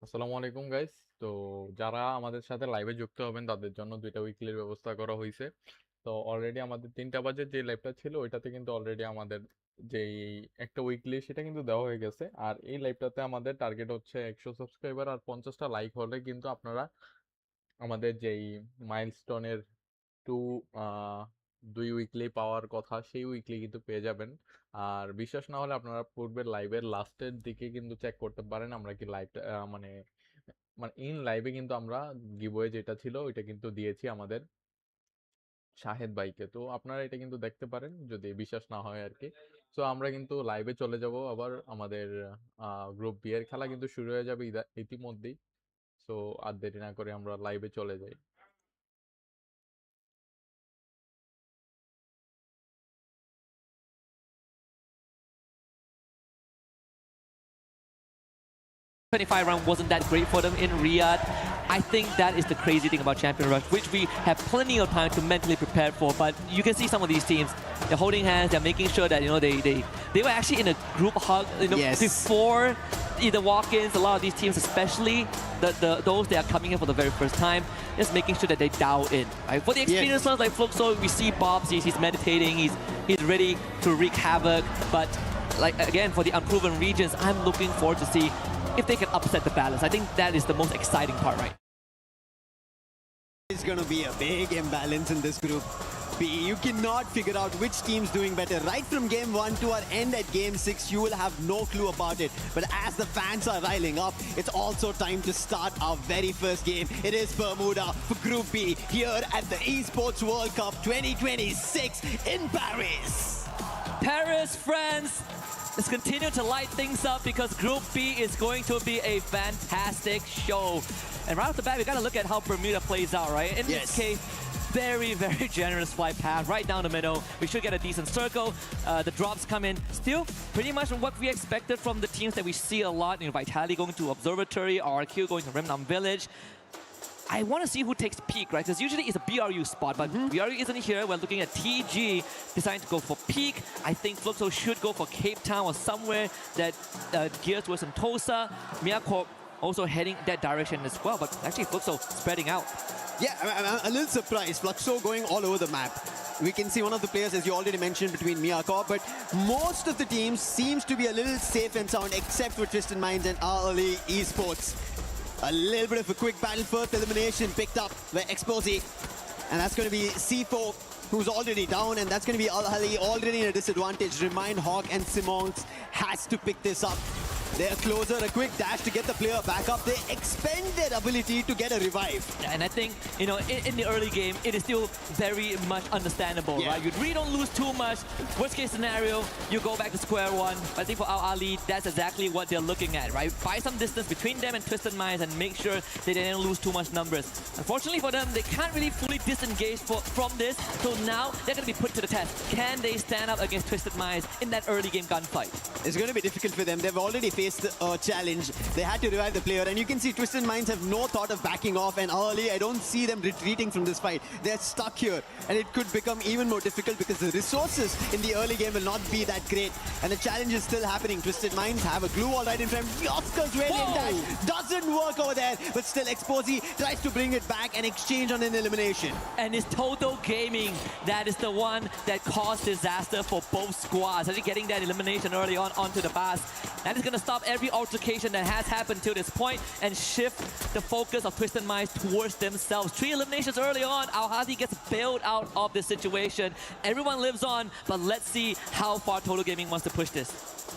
আসসালামু আলাইকুম গাইস। তো যারা আমাদের সাথে লাইভে যুক্ত হবেন তাদের জন্য দুইটা উইকলির ব্যবস্থা করা হয়েছে। তো অলরেডি আমাদের 3টা বাজে যে লাইভটা ছিল ওইটাতে কিন্তু অলরেডি আমাদের যেই একটা উইকলি সেটা কিন্তু দেওয়া হয়ে গেছে। আর এই লাইভটাতে আমাদের টার্গেট হচ্ছে 100 সাবস্ক্রাইবার আর 50টা লাইক হলে কিন্তু আপনারা আমাদের যেই মাইলস্টোনের টু দুই উইকলি পাওয়ার কথা সেই উইকলি কিন্তু পেয়ে যাবেন। আর বিশ্বাস না হলে আপনারা পূর্বের লাইভের লাস্টের দিকে কিন্তু চেক করতে পারেন আমরা কি লাইভটা মানে মানে ইন লাইভে কিন্তু আমরা গিভওয়ে যেটা ছিল ওইটা কিন্তু দিয়েছি আমাদের শাহেদ ভাইকে। তো আপনারা এটা কিন্তু দেখতে পারেন যদি বিশ্বাস না হয় আর কি। তো আমরা কিন্তু লাইভে চলে যাব আবার আমাদের গ্রুপ বি এর খেলা কিন্তু শুরু হয়ে যাবে ইতিমধ্যেই। সো আর দেরি না করে আমরা লাইভে চলে যাই। 25 round wasn't that great for them in Riyadh. I think that is the crazy thing about Champion Rush, which we have plenty of time to mentally prepare for. But you can see some of these teams, they're holding hands, they're making sure that they were actually in a group hug, Yes. before the walk-ins. A lot of these teams, especially those that are coming in for the very first time, just making sure that they dial in. Right? For the experienced ones like Fluxo, we see Bobs, he's meditating, he's ready to wreak havoc. But like again, for the unproven regions, I'm looking forward to see if they can upset the balance. I think that is the most exciting part, right? It's going to be a big imbalance in this group B. You cannot figure out which team's doing better. Right from game 1 to our end at game 6, you will have no clue about it. But as the fans are riling up, it's also time to start our very first game. It is Bermuda for Group B here at the Esports World Cup 2026 in Paris. Paris, France, let's continue to light things up because Group B is going to be a fantastic show. And right off the bat, we got to look at how Bermuda plays out, right? In this case, very, very generous flight path right down the middle. We should get a decent circle. The drops come in still pretty much what we expected from the teams that we see a lot. Vitality going to Observatory, RQ going to Remnant Village. I want to see who takes peak, right? Because usually it's a BRU spot, but BRU isn't here. We're looking at TG deciding to go for peak. I think Fluxo should go for Cape Town or somewhere that gears towards Sentosa. Miyako also heading that direction as well, but actually Fluxo spreading out. Yeah, I'm a little surprised. Fluxo going all over the map. We can see one of the players, as you already mentioned, between Miyako, but most of the teams seems to be a little safe and sound, except for Twisted Minds and early Esports. A little bit of a quick battle, first elimination picked up by Exposy. And that's going to be C4, who's already down, and that's going to be Al-Hali already in a disadvantage. Remind Hawk and Simons has to pick this up. They're closer, a quick dash to get the player back up. They expend their ability to get a revive. And I think, in the early game, it is still very much understandable, right? You really don't lose too much. Worst case scenario, you go back to square one. But I think for Al-Ali, that's exactly what they're looking at, right? Buy some distance between them and Twisted Minds and make sure that they don't lose too much numbers. Unfortunately for them, they can't really fully disengage from this. So now, they're going to be put to the test. Can they stand up against Twisted Minds in that early game gunfight? It's going to be difficult for them. They've already faced a challenge. They had to revive the player, and you can see Twisted Minds have no thought of backing off, and early I don't see them retreating from this fight. They're stuck here, and it could become even more difficult because the resources in the early game will not be that great, and the challenge is still happening. Twisted Minds have a glue all right in front. Yoska's radiant dash doesn't work over there, but still Exposy tries to bring it back and exchange on an elimination. And it's Total Gaming that is the one that caused disaster for both squads. Actually getting that elimination early on onto the bus. That is going to stop every altercation that has happened to this point and shift the focus of Twisted Minds towards themselves. 3 eliminations early on. Al-Hadi gets bailed out of this situation. Everyone lives on, but let's see how far Total Gaming wants to push this.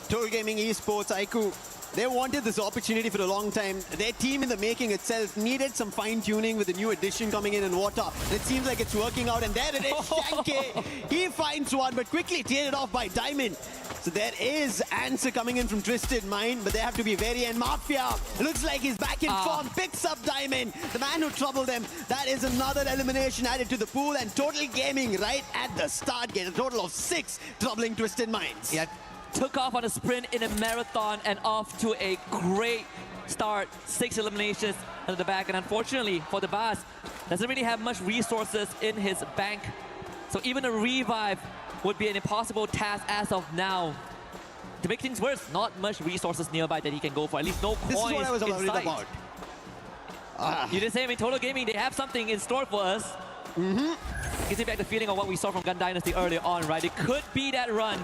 Total Gaming Esports, Aiku, they wanted this opportunity for a long time. Their team in the making itself needed some fine-tuning with the new addition coming in water. And it seems like it's working out, and there it is, Shanke. He finds one, but quickly traded off by Diamond. So there is answer coming in from Twisted Mind, but they have to be very, and Mafia looks like he's back in form, picks up Diamond, the man who troubled them. That is another elimination added to the pool, and Total Gaming right at the start get a total of 6 troubling Twisted Minds. Yeah. Took off on a sprint in a marathon and off to a great start. 6 eliminations at the back, and unfortunately for the boss, doesn't really have much resources in his bank. So even a revive would be an impossible task as of now. to make things worse, not much resources nearby that he can go for. At least no coins This is what I was in worried sight. about. You did say, I mean, Total Gaming, they have something in store for us. Gives me back the feeling of what we saw from Gun Dynasty earlier on, right? It could be that run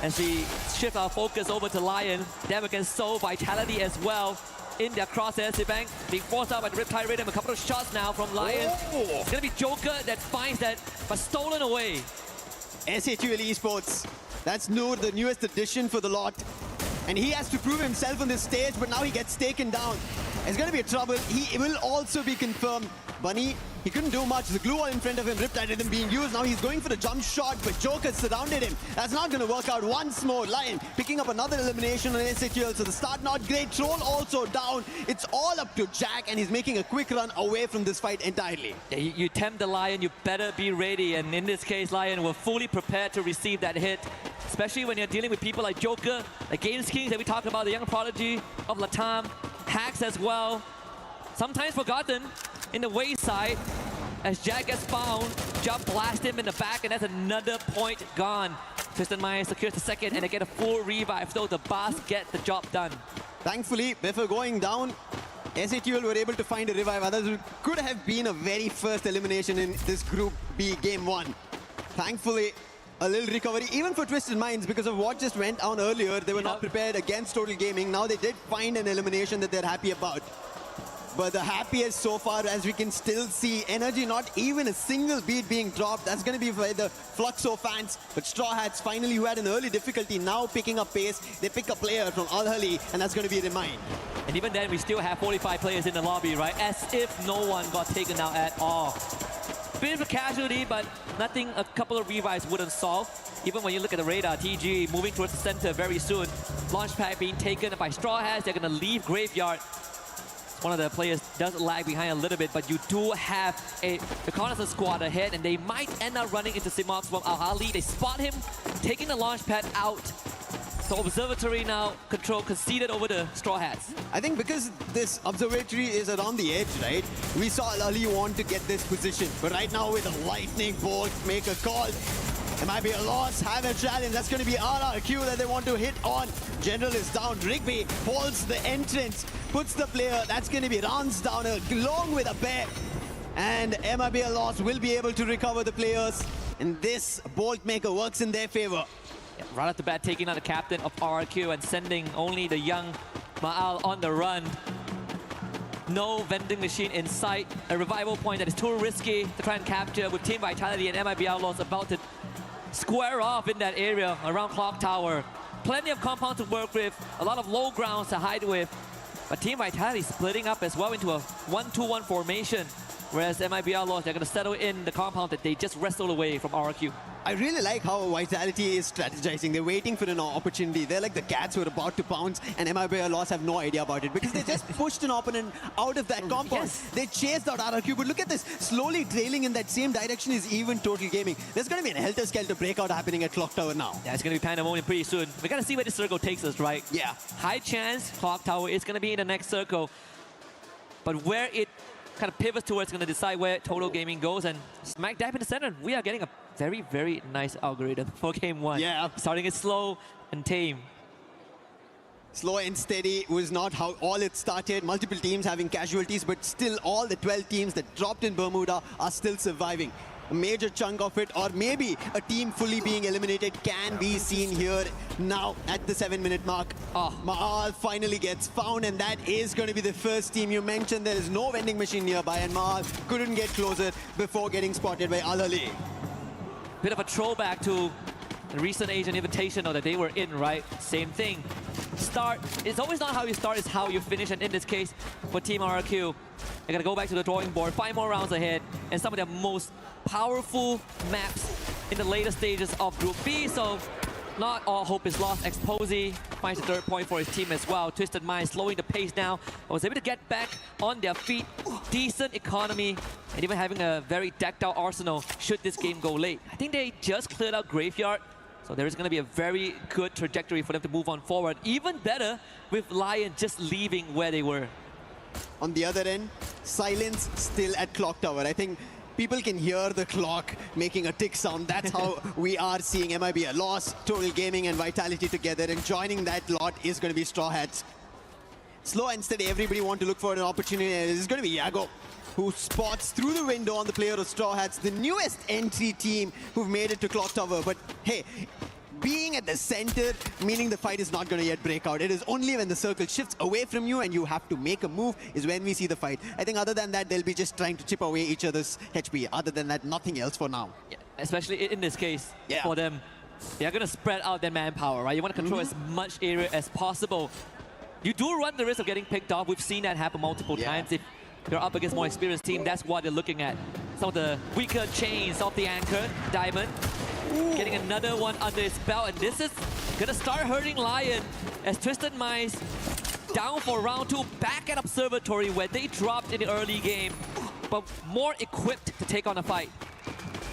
as we shift our focus over to Lion. Them against Soul, Vitality as well. In their crosshairs, Sibank being forced out by the Riptide Rhythm. A couple of shots now from Lion. It's gonna be Joker that finds that, but stolen away. SHUL Esports. That's Noor, the newest addition for the lot. And he has to prove himself on this stage, but now he gets taken down. It's going to be a trouble. He will also be confirmed. Bunny, he couldn't do much. The glue wall in front of him, Riptide Rhythm being used. Now he's going for the jump shot, but Joker surrounded him. That's not going to work out. Once more, Lion picking up another elimination on SHUL. So the start not great. Troll also down. It's all up to Jack, and he's making a quick run away from this fight entirely. Yeah, you tempt the Lion, you better be ready. And in this case, Lion were fully prepared to receive that hit. Especially when you're dealing with people like Joker, like Games Kings that we talked about, the young prodigy of Latam, Hacks as well. Sometimes forgotten in the wayside as Jack gets found, jump blast him in the back, and that's another point gone. Twisted Mind secures the second, and they get a full revive, so the Boss get the job done. Thankfully, before going down, SHUL were able to find a revive. Others could have been a very first elimination in this Group B Game 1. Thankfully, a little recovery, even for Twisted Minds, because of what just went on earlier. They were not prepared against Total Gaming. Now they did find an elimination that they're happy about. But the happiest so far, as we can still see, Energy not even a single beat being dropped. That's going to be for the Fluxo fans. But Straw Hats finally, who had an early difficulty, now picking up pace. They pick a player from Al Ahly, and that's going to be Remind. And even then, we still have 45 players in the lobby, right? As if no one got taken out at all. Bit of a casualty, but nothing a couple of revives wouldn't solve. Even when you look at the radar, TG moving towards the center very soon. Launchpad being taken by Straw Hats. They're going to leave Graveyard. One of the players does lag behind a little bit, but you do have the Reconnaissance squad ahead, and they might end up running into Simox from Al Ahly. They spot him, taking the Launchpad out. So Observatory now conceded over the Straw Hats. I think because this Observatory is around the edge, right? We saw Al Ahly want to get this position. But right now with a lightning bolt, make a call. It might be a loss, have a challenge. That's going to be RRQ that they want to hit on. General is down. Rigby holds the entrance, puts the player. That's going to be Rans down along with a bear. And MIB loss will be able to recover the players. And this bolt maker works in their favor. Yeah, right off the bat, taking out the captain of RRQ and sending only the young Ma'al on the run. No vending machine in sight. A revival point that is too risky to try and capture with Team Vitality and MIB Outlaws about to square off in that area around Clock Tower. Plenty of compounds to work with, a lot of low grounds to hide with. But Team Vitality splitting up as well into a 1-2-1 formation. Whereas MIB Outlaws, they're going to settle in the compound that they just wrestled away from RRQ. I really like how Vitality is strategizing. They're waiting for an opportunity. They're like the cats who are about to pounce, and MIB Loss have no idea about it because they just pushed an opponent out of that compound. Yes. They chased out RRQ, but look at this. Slowly trailing in that same direction is even Total Gaming. There's going to be an helter-skelter breakout happening at Clock Tower now. Yeah, it's going to be pandemonium pretty soon. We got to see where this circle takes us, right? Yeah. High chance Clock Tower is going to be in the next circle. But where it kind of pivots towards going to decide where Total Gaming goes, and smack dab in the center, we are getting a very, very nice algorithm for Game 1. Yeah. Starting it slow and tame. Slow and steady was not how all it started. Multiple teams having casualties, but still all the 12 teams that dropped in Bermuda are still surviving. A major chunk of it, or maybe a team fully being eliminated, can be seen here now at the 7-minute mark. Ma'al finally gets found, and that is going to be the first team. You mentioned there is no vending machine nearby, and Ma'al couldn't get closer before getting spotted by Al Ahly. Bit of a throwback to the recent Asian Invitational that they were in, right? Same thing. Start, it's always not how you start, it's how you finish. And in this case, for Team RRQ, they're going to go back to the drawing board, 5 more rounds ahead, and some of their most powerful maps in the later stages of Group B. So not all hope is lost. Exposy finds the 3rd point for his team as well. Twisted Mind slowing the pace down. Was able to get back on their feet. Decent economy, and even having a very decked out arsenal should this game go late. I think they just cleared out Graveyard. So there is going to be a very good trajectory for them to move on forward. Even better with Lion just leaving where they were. On the other end, Silence still at Clock Tower. I think people can hear the clock making a tick sound. That's how we are seeing MIB a loss, Total Gaming and Vitality together, and joining that lot is going to be Straw Hats. Slow, instead everybody want to look for an opportunity, and this is going to be Yago, who spots through the window on the player of Straw Hats, the newest entry team who've made it to Clock Tower. But hey, being at the center, meaning the fight is not going to yet break out. It is only when the circle shifts away from you and you have to make a move is when we see the fight. I think other than that, they'll be just trying to chip away each other's HP. Other than that, nothing else for now. Yeah, especially in this case, Yeah. for them, they are going to spread out their manpower, right? You want to control as much area as possible. You do run the risk of getting picked off. We've seen that happen multiple times. If you're up against a more experienced team, that's what they're looking at. Some of the weaker chains off the anchor, Diamond. Getting another one under his belt, and this is gonna start hurting Lion as Twisted Minds down for round 2, back at Observatory where they dropped in the early game, but more equipped to take on a fight.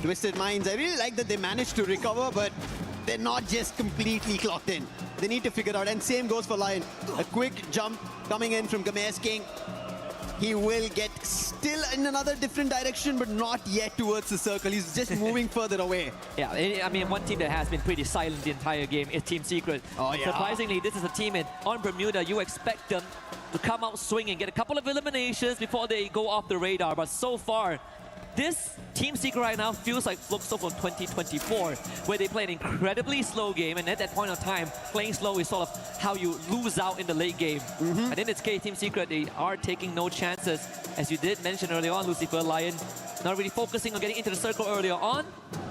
Twisted Minds, I really like that they managed to recover, but they're not just completely clocked in. They need to figure out, and same goes for Lion. A quick jump coming in from Gamesh King. He will get still in another different direction, but not yet towards the circle. He's just moving further away. Yeah, I mean, one team that has been pretty silent the entire game is Team Secret. Oh, yeah. Surprisingly, this is a team on Bermuda. You expect them to come out swinging, get a couple of eliminations before they go off the radar. But so far, this Team Secret right now feels like Fluxo from 2024, where they play an incredibly slow game, and at that point of time, playing slow is sort of how you lose out in the late game. And in this case, Team Secret, they are taking no chances. As you did mention earlier on, Lucifer, Lion not really focusing on getting into the circle earlier on,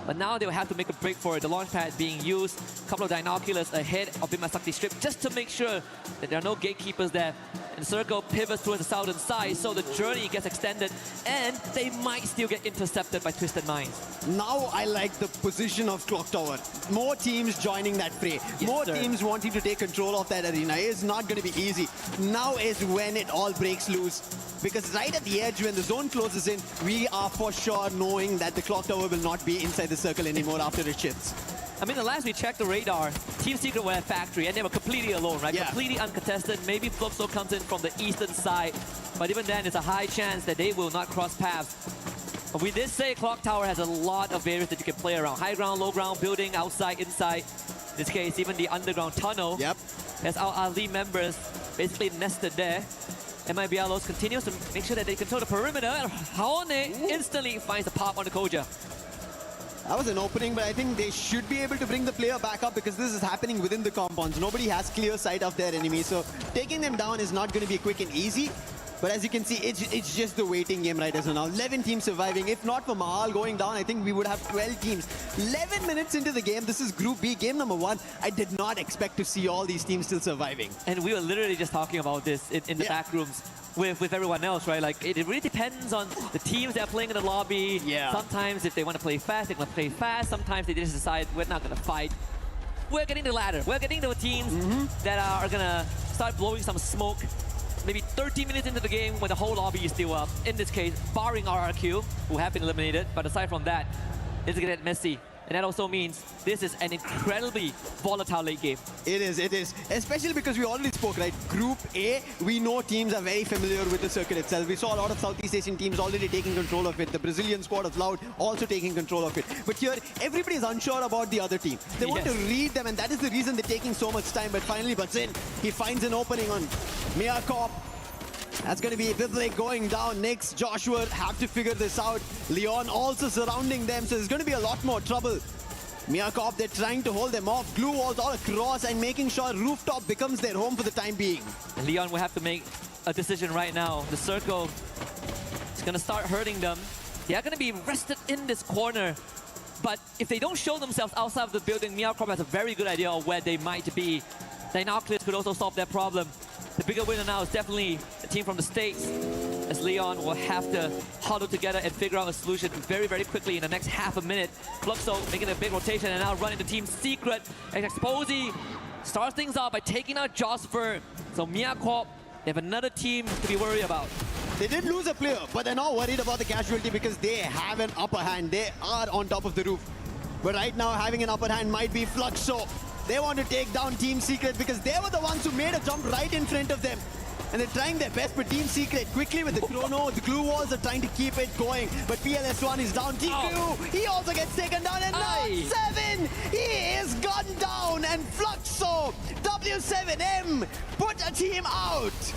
but now they will have to make a break for it. The launch pad being used, a couple of Dinoculars ahead of Bimasakti Strip just to make sure that there are no gatekeepers there. And the circle pivots towards the southern side, so the journey gets extended, and they might still get intercepted by Twisted Minds. Now I like the position of Clock Tower. More teams joining that fray. More teams wanting to take control of that arena. It's not going to be easy. Now is when it all breaks loose. Because right at the edge, when the zone closes in, we are for sure knowing that the Clock Tower will not be inside the circle anymore after it shifts. I mean, the last we checked the radar, Team Secret were at Factory, and they were completely alone, right? Yeah. Completely uncontested. Maybe Fluxo comes in from the eastern side, but even then, it's a high chance that they will not cross paths. But we did say Clock Tower has a lot of areas that you can play around. High ground, low ground, building, outside, inside. In this case, even the underground tunnel. Yep. As our Ali members basically nested there. MIB Alos continues to make sure that they control the perimeter, and Haone instantly finds a pop on the Koja. That was an opening, but I think they should be able to bring the player back up because this is happening within the compounds. Nobody has clear sight of their enemy, so taking them down is not going to be quick and easy. But as you can see, it's just the waiting game right as of now. 11 teams surviving. If not for Mahal going down, I think we would have 12 teams. 11 minutes into the game. This is Group B, game number 1. I did not expect to see all these teams still surviving. And we were literally just talking about this in the back rooms with everyone else, right? Like, it really depends on the teams that are playing in the lobby. Yeah. Sometimes if they want to play fast, they want to play fast. Sometimes they just decide we're not going to fight. We're getting the latter. We're getting the teams that are going to start blowing some smoke maybe 30 minutes into the game when the whole lobby is still up. In this case, barring RRQ, who have been eliminated. But aside from that, it's going to get messy. And that also means this is an incredibly volatile late game. It is. Especially because we already spoke, right? Group A, we know teams are very familiar with the circuit itself. We saw a lot of Southeast Asian teams already taking control of it. The Brazilian squad of Loud also taking control of it. But here, everybody is unsure about the other team. They want to read them, and that is the reason they're taking so much time. But finally, Bazin, he finds an opening on Mia Corp. That's going to be Vivek going down. Next, Joshua have to figure this out. Leon also surrounding them, so there's going to be a lot more trouble. Miyakov, they're trying to hold them off. Glue walls all across and making sure rooftop becomes their home for the time being. And Leon will have to make a decision right now. The circle is going to start hurting them. They are going to be rested in this corner. But if they don't show themselves outside of the building, Miyakov has a very good idea of where they might be. Dinoculars could also solve that problem. The bigger winner now is definitely the team from the States, as Leon will have to huddle together and figure out a solution very, very quickly in the next half a minute. Fluxo making a big rotation and now running the Team Secret. And Exposy starts things off by taking out Josper. So Mia Corp, they have another team to be worried about. They did lose a player, but they're not worried about the casualty because they have an upper hand. They are on top of the roof. But right now, having an upper hand might be Fluxo. They want to take down Team Secret because they were the ones who made a jump right in front of them. and they're trying their best, but Team Secret quickly with the chrono, the glue walls are trying to keep it going, but PLS1 is down. TQ, he also gets taken down, and now 7, he is gone down, and Fluxo, W7M, put a team out.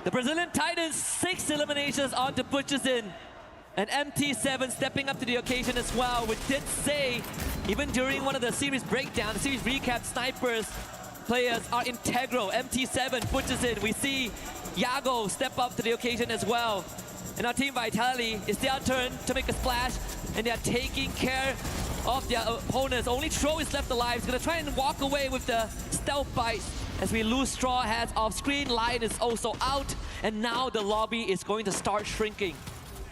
The Brazilian Titans, 6 eliminations on to Butcherson. And MT7 stepping up to the occasion as well. We did say, even during one of the series breakdown, the series recap, snipers players are integral. MT7 Butcherson. We see Yago step up to the occasion as well. And our team Vitality, it's their turn to make a splash, and they're taking care of their opponents. Only Tro is left alive. He's gonna try and walk away with the stealth bites. As we lose Straw Hats off screen, Lion is also out, and now the lobby is going to start shrinking.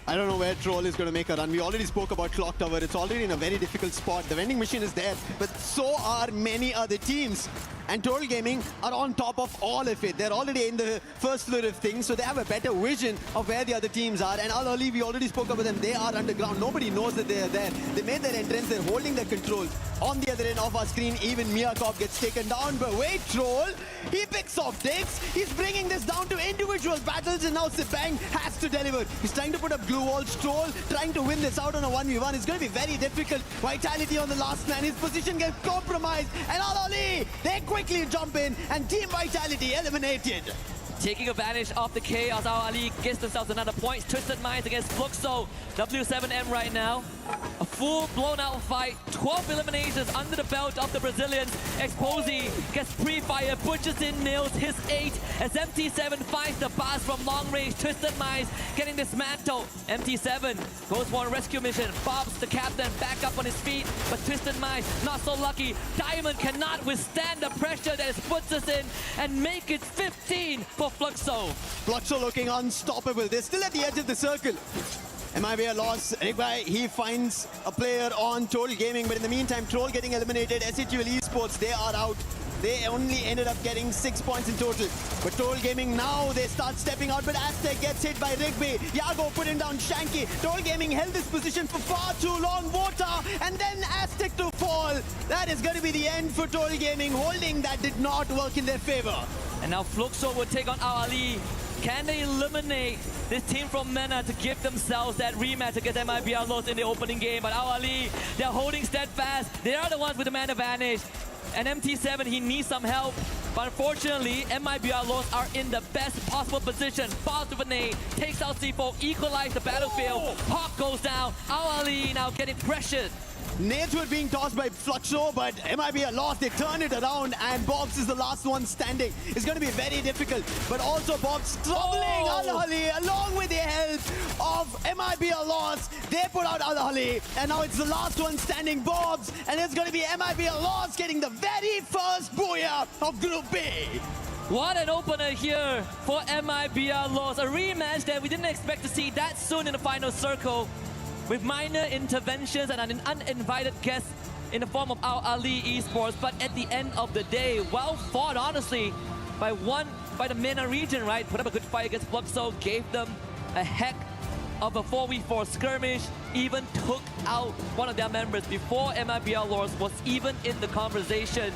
I don't know where Troll is going to make a run. We already spoke about Clock Tower. It's already in a very difficult spot. The vending machine is there, but so are many other teams. And Troll Gaming are on top of all of it. They're already in the first floor of things, so they have a better vision of where the other teams are. And Al Ali, we already spoke about them. They are underground. Nobody knows that they are there. They made their entrance. They're holding their control. On the other end of our screen, even Miyakov gets taken down. But wait, Troll, he picks off Dix. He's bringing this down to individual battles, and now Sipang has to deliver. He's trying to put up glue walls. Troll trying to win this out on a 1v1. It's going to be very difficult. Vitality on the last man. His position gets compromised. And Al Ali, they quickly jump in, and Team Vitality eliminated. Taking advantage of the chaos, Al Ali gets themselves another point. Twisted Minds against Fluxo. W7M right now. A full blown out fight. 12 eliminations under the belt of the Brazilians. Exposy gets pre-fire. Butcherson nails his 8 as MT7 finds the boss from long range. Twisted Minds getting dismantled. MT7 goes for a rescue mission. Bob's the captain back up on his feet, but Twisted Minds not so lucky. Diamond cannot withstand the pressure that is Butcherson and make it 15 for Fluxo. Fluxo looking unstoppable. They're still at the edge of the circle. Might be a loss. Rigbai, he finds a player on Troll Gaming, but in the meantime, Troll getting eliminated. SHUL Esports, they are out. They only ended up getting 6 points in total. But Troll Gaming now, they start stepping out, but Aztec gets hit by Rigby. Yago putting down Shanky. Troll Gaming held this position for far too long. Vota, and then Aztec to fall. That is going to be the end for Troll Gaming. Holding that did not work in their favor. And now Fluxo will take on Al Ali. Can they eliminate this team from MENA to give themselves that rematch against MIBR lost in the opening game? But Al Ali, they're holding steadfast. They are the ones with the man advantage. And MT7, he needs some help. But unfortunately, MIBR lost are in the best possible position. Boss with a nade, takes out C4, equalize the battlefield. Hawk goes down. Al Ali now getting pressured. Nades were being tossed by Fluxo, but MIB are lost. They turn it around, and Bobs is the last one standing. It's going to be very difficult, but also Bobs troubling Al Ali along with the help of MIB are lost. They put out Al Ali, and now it's the last one standing, Bobs, and it's going to be MIB are lost getting the very first booyah of Group B. What an opener here for MIBR loss. A rematch that we didn't expect to see that soon in the final circle, with minor interventions and an uninvited guest in the form of Al Ali Esports. But at the end of the day, well fought, honestly, by the MENA region, right? Put up a good fight against Fluxo, gave them a heck of a 4v4 skirmish, even took out one of their members before MIBR Lords was even in the conversation.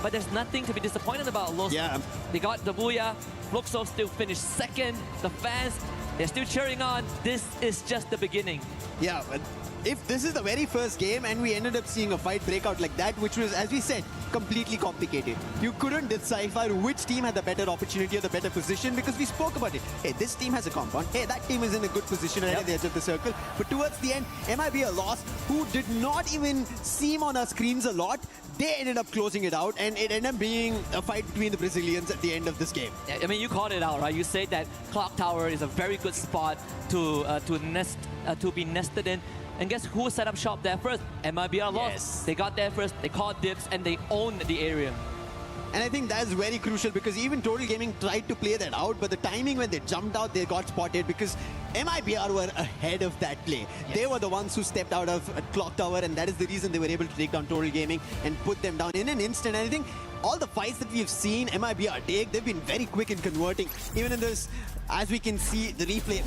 But there's nothing to be disappointed about. Los, yeah. They got the booyah. Fluxo still finished second. The fans, they're still cheering on. This is just the beginning. Yeah, but if this is the very first game and we ended up seeing a fight break out like that, which was, as we said, completely complicated. You couldn't decipher which team had the better opportunity or the better position because we spoke about it. Hey, this team has a compound. Hey, that team is in a good position right at the edge of the circle. But towards the end, MIB a loss who did not even seem on our screens a lot. They ended up closing it out, and it ended up being a fight between the Brazilians at the end of this game. I mean, you called it out, right? You said that Clock Tower is a very good spot to be nested in. And guess who set up shop there first? MIBR lost. Yes. They got there first, they caught dibs, and they owned the area. And I think that's very crucial because even Total Gaming tried to play that out, but the timing when they jumped out, they got spotted because MIBR were ahead of that play. Yes. They were the ones who stepped out of Clock Tower, and that is the reason they were able to take down Total Gaming and put them down in an instant. And I think all the fights that we've seen MIBR take, they've been very quick in converting. Even in this, as we can see, the replay,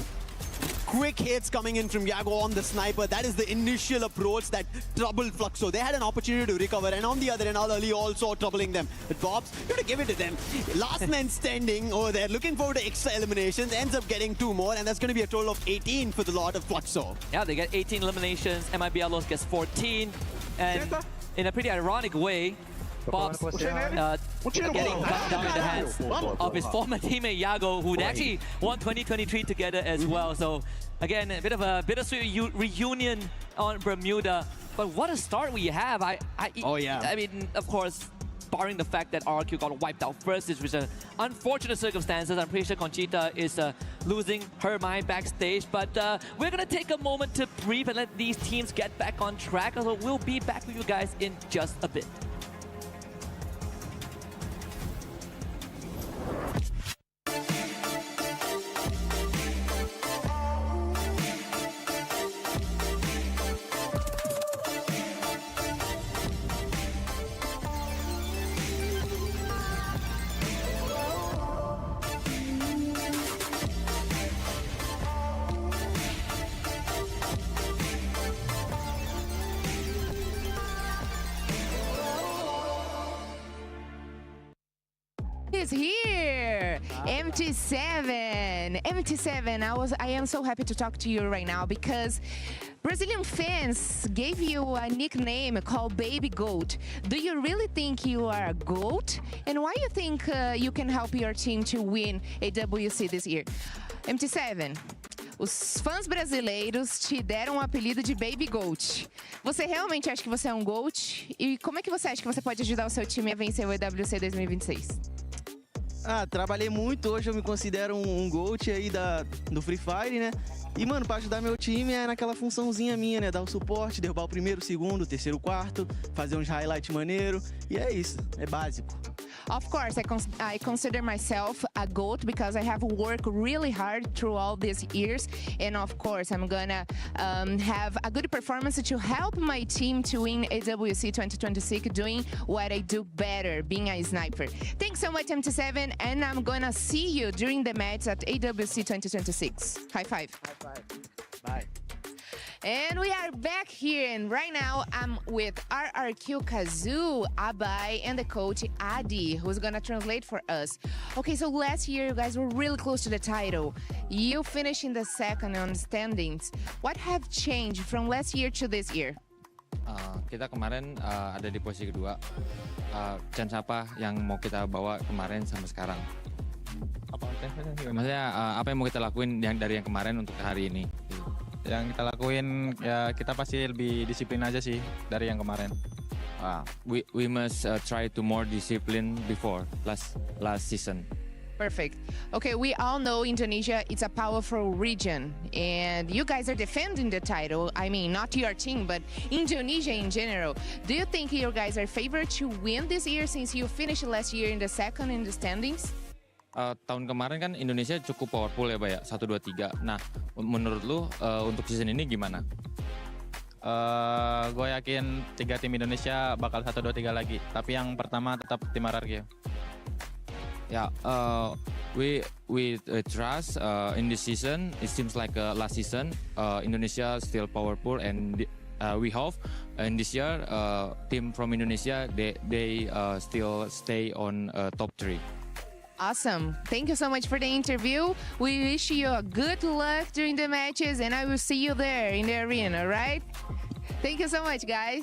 quick hits coming in from Yago on the sniper. That is the initial approach that troubled Fluxo. They had an opportunity to recover, and on the other end, Al Ali also troubling them. But Bobs, you have to give it to them. Last man standing over there, looking forward to extra eliminations, ends up getting 2 more, and that's going to be a total of 18 for the lot of Fluxo. Yeah, they get 18 eliminations. MIB Outlaws gets 14. And in a pretty ironic way, Bob's getting cut down in the hands of his former teammate Yago, who actually won 2023 together as well. So again, a bit of a bittersweet reunion on Bermuda. But what a start we have! I mean, of course, barring the fact that RRQ got wiped out first, which is unfortunate circumstances. I'm pretty sure Conchita is losing her mind backstage. But we're gonna take a moment to breathe and let these teams get back on track. So we'll be back with you guys in just a bit. Is here, MT7. MT7, I am so happy to talk to you right now because Brazilian fans gave you a nickname called Baby Goat. Do you really think you are a goat? And why you think you can help your team to win EWC this year? MT7, os fãs brasileiros te deram um apelido de Baby Goat. Você realmente acha que você é um GOAT? E como é que você acha que você pode ajudar o seu time a vencer o EWC 2026? Trabalhei muito, hoje eu me considero um GOAT aí do Free Fire, né? E, mano, pra ajudar meu time é naquela funçãozinha minha, né? Dar o suporte, derrubar o primeiro, o segundo, o terceiro, o quarto, fazer uns highlights maneiro. E é isso, é básico. Of course, I consider myself a GOAT because I have worked really hard through all these years. And of course, I'm gonna have a good performance to help my team to win EWC 2026, doing what I do better, being a sniper. Thanks so much, MT7, and I'm gonna see you during the match at EWC 2026. High five. High five. Bye. And we are back here, and right now I'm with RRQ Kazoo, Abai, and the coach Adi, who's gonna translate for us. Okay, so last year you guys were really close to the title. You finished in the second on standings. What have changed from last year to this year? Kita kemarin ada di posisi kedua. Chance apa yang mau kita bawa kemarin sampai sekarang? Maksudnya apa yang mau kita lakuin dari yang kemarin untuk hari ini? Yang kita lakuin ya kita pasti lebih disiplin aja sih dari yang kemarin. We must try to more discipline before last season. Perfect. Okay, we all know Indonesia is a powerful region, and you guys are defending the title. I mean, not your team, but Indonesia in general. Do you think you guys are favored to win this year since you finished last year in the second in the standings? Tahun kemarin kan Indonesia cukup powerful ya, Pak ya, 1, 2, 3. Nah, menurut lu untuk season ini gimana? Gue yakin 3 tim Indonesia bakal 1, 2, 3 lagi. Tapi yang pertama tetap tim RRQ. Ya, we trust in this season. It seems like last season Indonesia still powerful, and we hope in this year team from Indonesia they still stay on top 3. Awesome. Thank you so much for the interview. We wish you a good luck during the matches, and I will see you there in the arena, right? Thank you so much, guys.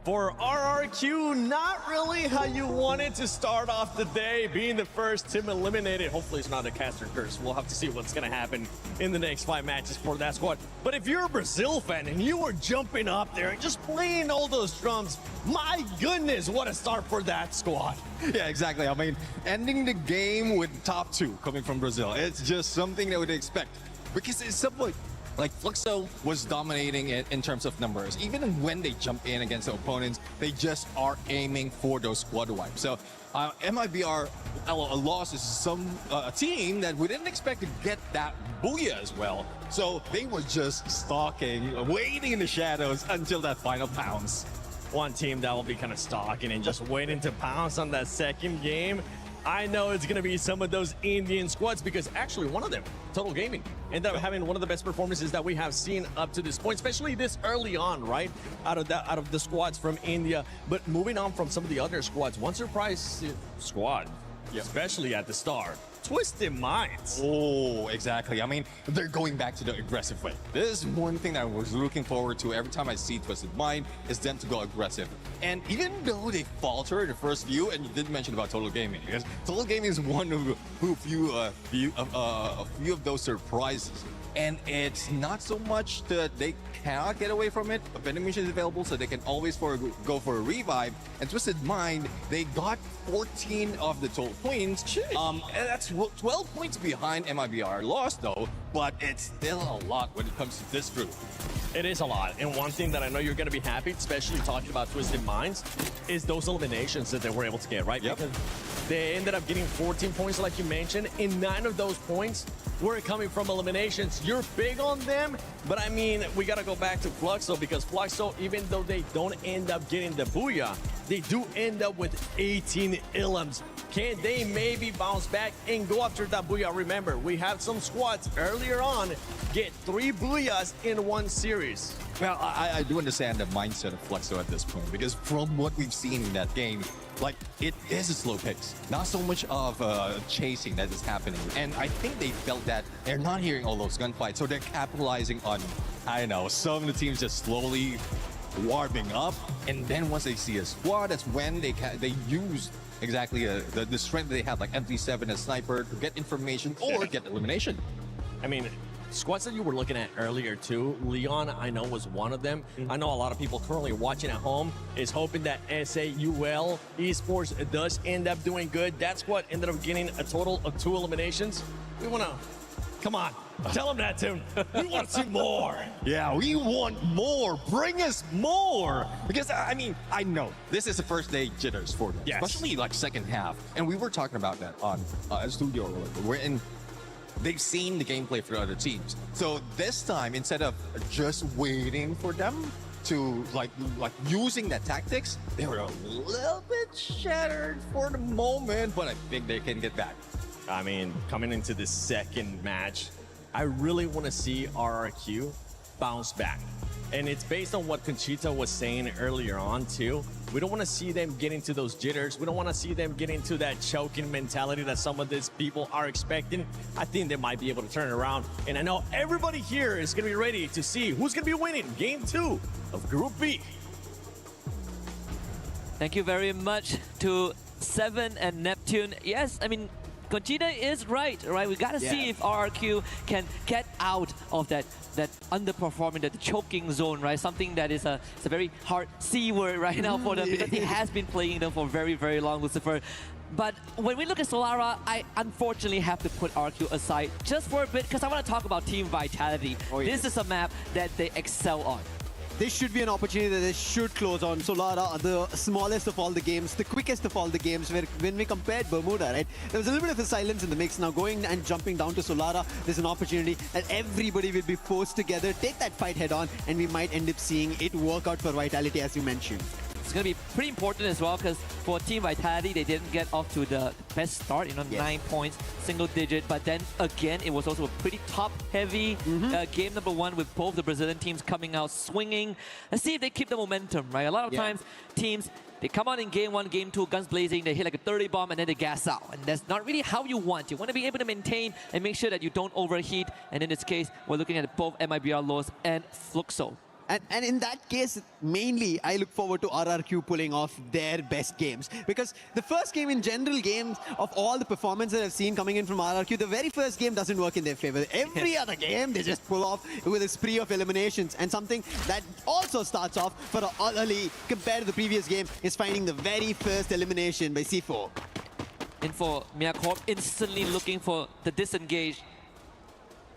For RRQ, not really how you wanted to start off the day, being the first team eliminated. Hopefully it's not a caster curse. We'll have to see what's gonna happen in the next 5 matches for that squad. But if you're a Brazil fan and you were jumping up there and just playing all those drums, my goodness, what a start for that squad. Yeah, exactly. I mean, ending the game with top 2 coming from Brazil, it's just something that we'd expect. Because it's somewhat like Fluxo was dominating it in terms of numbers. Even when they jump in against the opponents, they just are aiming for those squad wipes. So MIBR lost to some a team that we didn't expect to get that booyah as well. So they were just stalking, waiting in the shadows until that final pounce. One team that will be kind of stalking and just waiting to pounce on that second game. I know it's going to be some of those Indian squads because actually one of them, Total Gaming, ended up having one of the best performances that we have seen up to this point, especially this early on, right? Out of the squads from India. But moving on from some of the other squads, one surprise squad, especially at the start, Twisted Minds. Oh, exactly. I mean, they're going back to the aggressive way. This is one thing that I was looking forward to every time I see Twisted Mind is them to go aggressive. And even though they falter in the first view, and you did mention about Total Gaming, because Total Gaming is one of a few of those surprises. And it's not so much that they cannot get away from it. A vending machine is available, so they can always go for a revive. And Twisted Mind, they got 14 of the total points. And that's 12 points behind MIBR. Lost though, but it's still a lot when it comes to this group. It is a lot. And one thing that I know you're going to be happy, especially talking about Twisted Minds, is those eliminations that they were able to get, right? Yep. Because they ended up getting 14 points, like you mentioned, and 9 of those points were coming from eliminations. You're big on them, but I mean, we got to go back to Fluxo because Fluxo, even though they don't end up getting the booyah, they do end up with 18 ilms. Can they maybe bounce back and go after that booyah? Remember, we have some squads earlier on get 3 booyahs in one series. Well, I do understand the mindset of Fluxo at this point because from what we've seen in that game, like, it is a slow pace. Not so much of chasing that is happening. And I think they felt that they're not hearing all those gunfights, so they're capitalizing on, I don't know, some of the teams just slowly warming up. And then once they see a squad, that's when they use exactly the strength they have, like MT7 as sniper, to get information or get elimination. I mean, squads that you were looking at earlier too, Leon, I know was one of them. I know a lot of people currently watching at home is hoping that SAUL Esports does end up doing good. That squad ended up getting a total of 2 eliminations. We want to, come on, tell them that, Tim. We want to see more. Yeah, we want more. Bring us more. Because, I mean, I know this is the first day jitters for them, especially like second half. And we were talking about that on a studio wherein they've seen the gameplay for other teams. So this time, instead of just waiting for them to like using that tactics, they were a little bit shattered for the moment, but I think they can get back. I mean, coming into this second match, I really want to see RRQ bounce back. And it's based on what Conchita was saying earlier on too. We don't want to see them get into those jitters. We don't want to see them get into that choking mentality that some of these people are expecting. I think they might be able to turn it around. And I know everybody here is going to be ready to see who's going to be winning Game 2 of Group B. Thank you very much to Seven and Neptune. Yes, I mean, Conchita is right? We gotta see if RRQ can get out of that underperforming, that choking zone, right? Something that is it's a very hard C word right now for them because he has been playing them for very, very long, Lucifer. But when we look at Solara, I unfortunately have to put RQ aside just for a bit because I want to talk about Team Vitality. This is a map that they excel on. This should be an opportunity that they should close on. Solara, the smallest of all the games, the quickest of all the games, where when we compared Bermuda, right, there was a little bit of a silence in the mix. Now going and jumping down to Solara, there's an opportunity that everybody will be forced together, take that fight head on, and we might end up seeing it work out for Vitality, as you mentioned. It's going to be pretty important as well because for Team Vitality, they didn't get off to the best start, 9 points, single digit. But then again, it was also a pretty top-heavy game number 1 with both the Brazilian teams coming out swinging. Let's see if they keep the momentum, right? A lot of times, teams, they come out in game 1, game 2, guns blazing, they hit like a 30 bomb and then they gas out. And that's not really how you want. You want to be able to maintain and make sure that you don't overheat. And in this case, we're looking at both MIBR Lows and Fluxo. And in that case, mainly, I look forward to RRQ pulling off their best games. Because the first game in general games of all the performances I've seen coming in from RRQ, the very first game doesn't work in their favor. Every other game, they just pull off with a spree of eliminations. And something that also starts off for early compared to the previous game is finding the very first elimination by C4. And for Miyakorp, instantly looking for the disengage.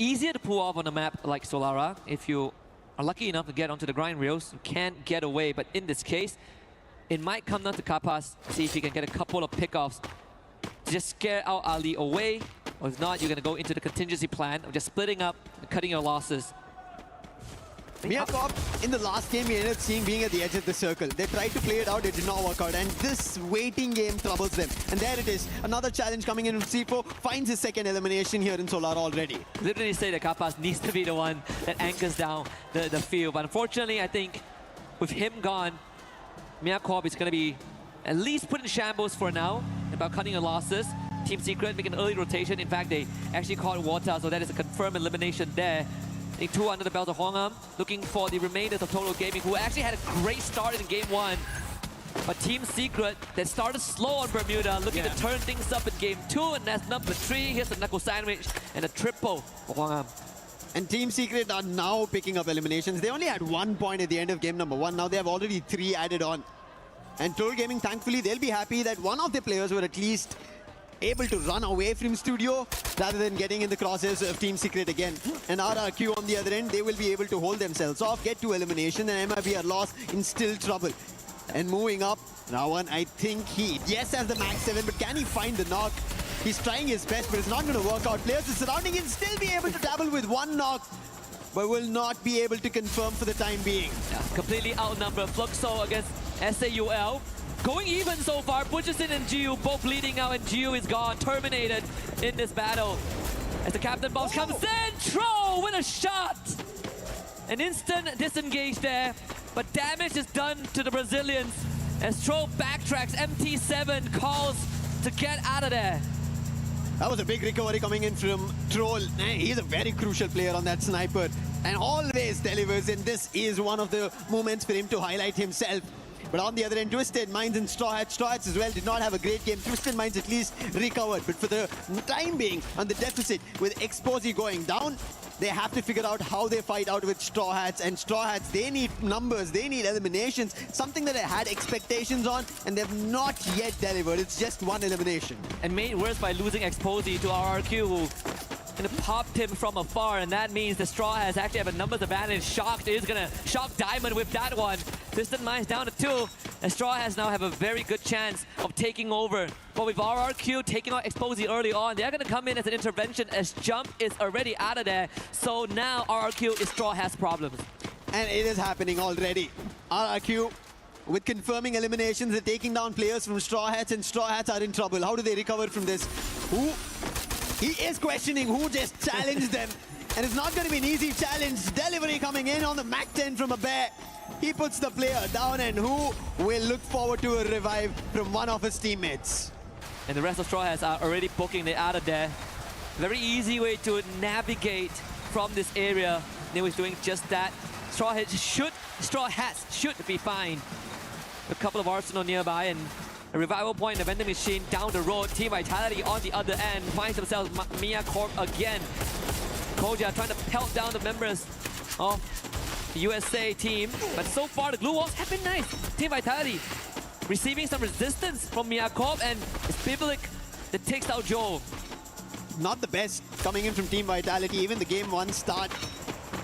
easier to pull off on a map like Solara. If you are lucky enough to get onto the grind rails, you can't get away. But in this case, it might come down to Kapas, see if he can get a couple of pickoffs to just scare out Ali away. Or if not, you're going to go into the contingency plan of just splitting up and cutting your losses. Miakov, in the last game, we ended up seeing being at the edge of the circle. They tried to play it out, it did not work out, and this waiting game troubles them. And there it is, another challenge coming in from C4, finds his second elimination here in Solar already. Literally say that Kapas needs to be the one that anchors down the field. But unfortunately, I think with him gone, Miakov is going to be at least put in shambles for now about cutting the losses. Team Secret making an early rotation. In fact, they actually caught water, so that is a confirmed elimination there. Two under the belt of Hongam, looking for the remainders of Total Gaming, who actually had a great start in Game 1. But Team Secret, that started slow on Bermuda, looking to turn things up in Game 2, and that's number 3. Here's the knuckle sandwich and a triple for Hongam. And Team Secret are now picking up eliminations. They only had 1 point at the end of game number 1. Now they have already 3 added on. And Total Gaming, thankfully, they'll be happy that one of their players were at least able to run away from studio rather than getting in the crosshairs of Team Secret again. And RRQ on the other end, they will be able to hold themselves off, get to elimination, and MIB are lost in still trouble. And moving up, Rawan, I think yes, has the max 7, but can he find the knock? He's trying his best, but it's not going to work out. Players are surrounding him, still be able to dabble with 1 knock, but will not be able to confirm for the time being. Yeah, completely outnumbered. Fluxo against SAUL. Going even so far, Butcherson and Giu both bleeding out, and Giu is gone, terminated in this battle. As the Captain Bombs comes in, Tro with a shot! An instant disengage there, but damage is done to the Brazilians as Tro backtracks. MT7 calls to get out of there. That was a big recovery coming in from Troll. He's a very crucial player on that sniper and always delivers, and this is one of the moments for him to highlight himself. But on the other end, Twisted Minds and Straw Hats as well did not have a great game. Twisted Minds at least recovered, but for the time being on the deficit with Exposy going down, they have to figure out how they fight out with Straw Hats. And Straw Hats, they need numbers, they need eliminations, something that I had expectations on, and they've not yet delivered. It's just 1 elimination. And made worse by losing Exposy to RRQ, who popped him from afar, and that means the Straw has actually have a numbers advantage. Shocked is gonna shock Diamond with that one. Distant Minds down to 2, and Straw has now have a very good chance of taking over. But with RRQ taking out Exposy early on, they're gonna come in as an intervention as Jump is already out of there. So now RRQ is Straw has problems. And it is happening already. RRQ with confirming eliminations, they're taking down players from Straw Hats, and Straw Hats are in trouble. How do they recover from this? He is questioning who just challenged them. And it's not going to be an easy challenge. Delivery coming in on the Mac 10 from a bear. He puts the player down, and who will look forward to a revive from one of his teammates. And the rest of Straw Hats are already booking it out of there. Very easy way to navigate from this area. They was doing just that. Straw Hats should be fine. A couple of Arsenal nearby, and a revival point in the vending machine down the road. Team Vitality on the other end finds themselves Mia Corp again. Koja trying to pelt down the members of the USA team, but so far the glue walls have been nice. Team Vitality receiving some resistance from Mia Corp, and it's Biblik that takes out Joe. Not the best coming in from Team Vitality. Even the game 1 start,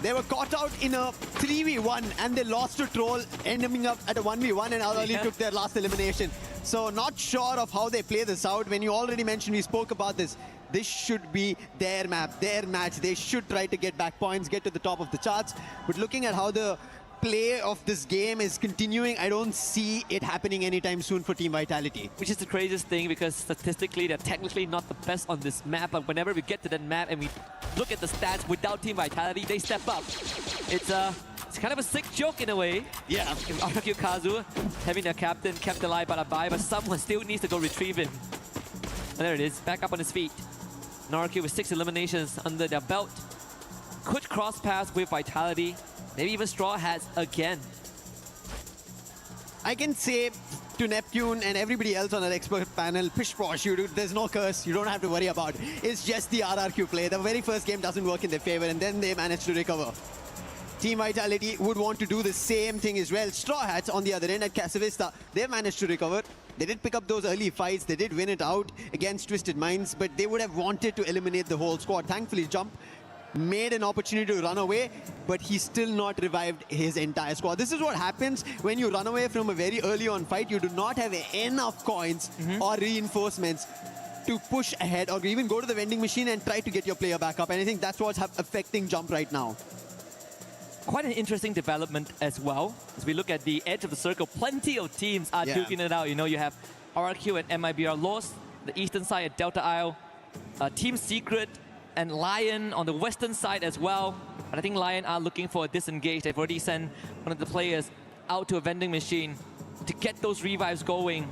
they were caught out in a 3v1 and they lost to Troll, ending up at a 1v1, and Ali took their last elimination. So not sure of how they play this out. When you already mentioned, we spoke about this. This should be their map, their match. They should try to get back points, get to the top of the charts. But looking at how the play of this game is continuing, I don't see it happening anytime soon for Team Vitality. Which is the craziest thing, because statistically they're technically not the best on this map, but whenever we get to that map and we look at the stats without Team Vitality, they step up. It's kind of a sick joke in a way. Yeah. RQ Kazu having their captain kept alive by a bye, but someone still needs to go retrieve him. And there it is, back up on his feet. And RQ with 6 eliminations under their belt. Could cross paths with Vitality. Maybe even Straw Hats again. I can say to Neptune and everybody else on our expert panel, pish posh, there's no curse, you don't have to worry about it. It's just the RRQ play. The very first game doesn't work in their favor, and then they manage to recover. Team Vitality would want to do the same thing as well. Straw Hats on the other end at Casavista, they managed to recover. They did pick up those early fights, they did win it out against Twisted Minds, but they would have wanted to eliminate the whole squad. Thankfully, Jump made an opportunity to run away, but he still not revived his entire squad. This is what happens when you run away from a very early on fight. You do not have enough coins or reinforcements to push ahead or even go to the vending machine and try to get your player back up. And I think that's what's affecting Jump right now. Quite an interesting development as well. As we look at the edge of the circle, plenty of teams are duking it out. You know, you have RRQ and MIBR Lost, the eastern side at Delta Isle, Team Secret and Lion on the western side as well. But I think Lion are looking for a disengage. They've already sent one of the players out to a vending machine to get those revives going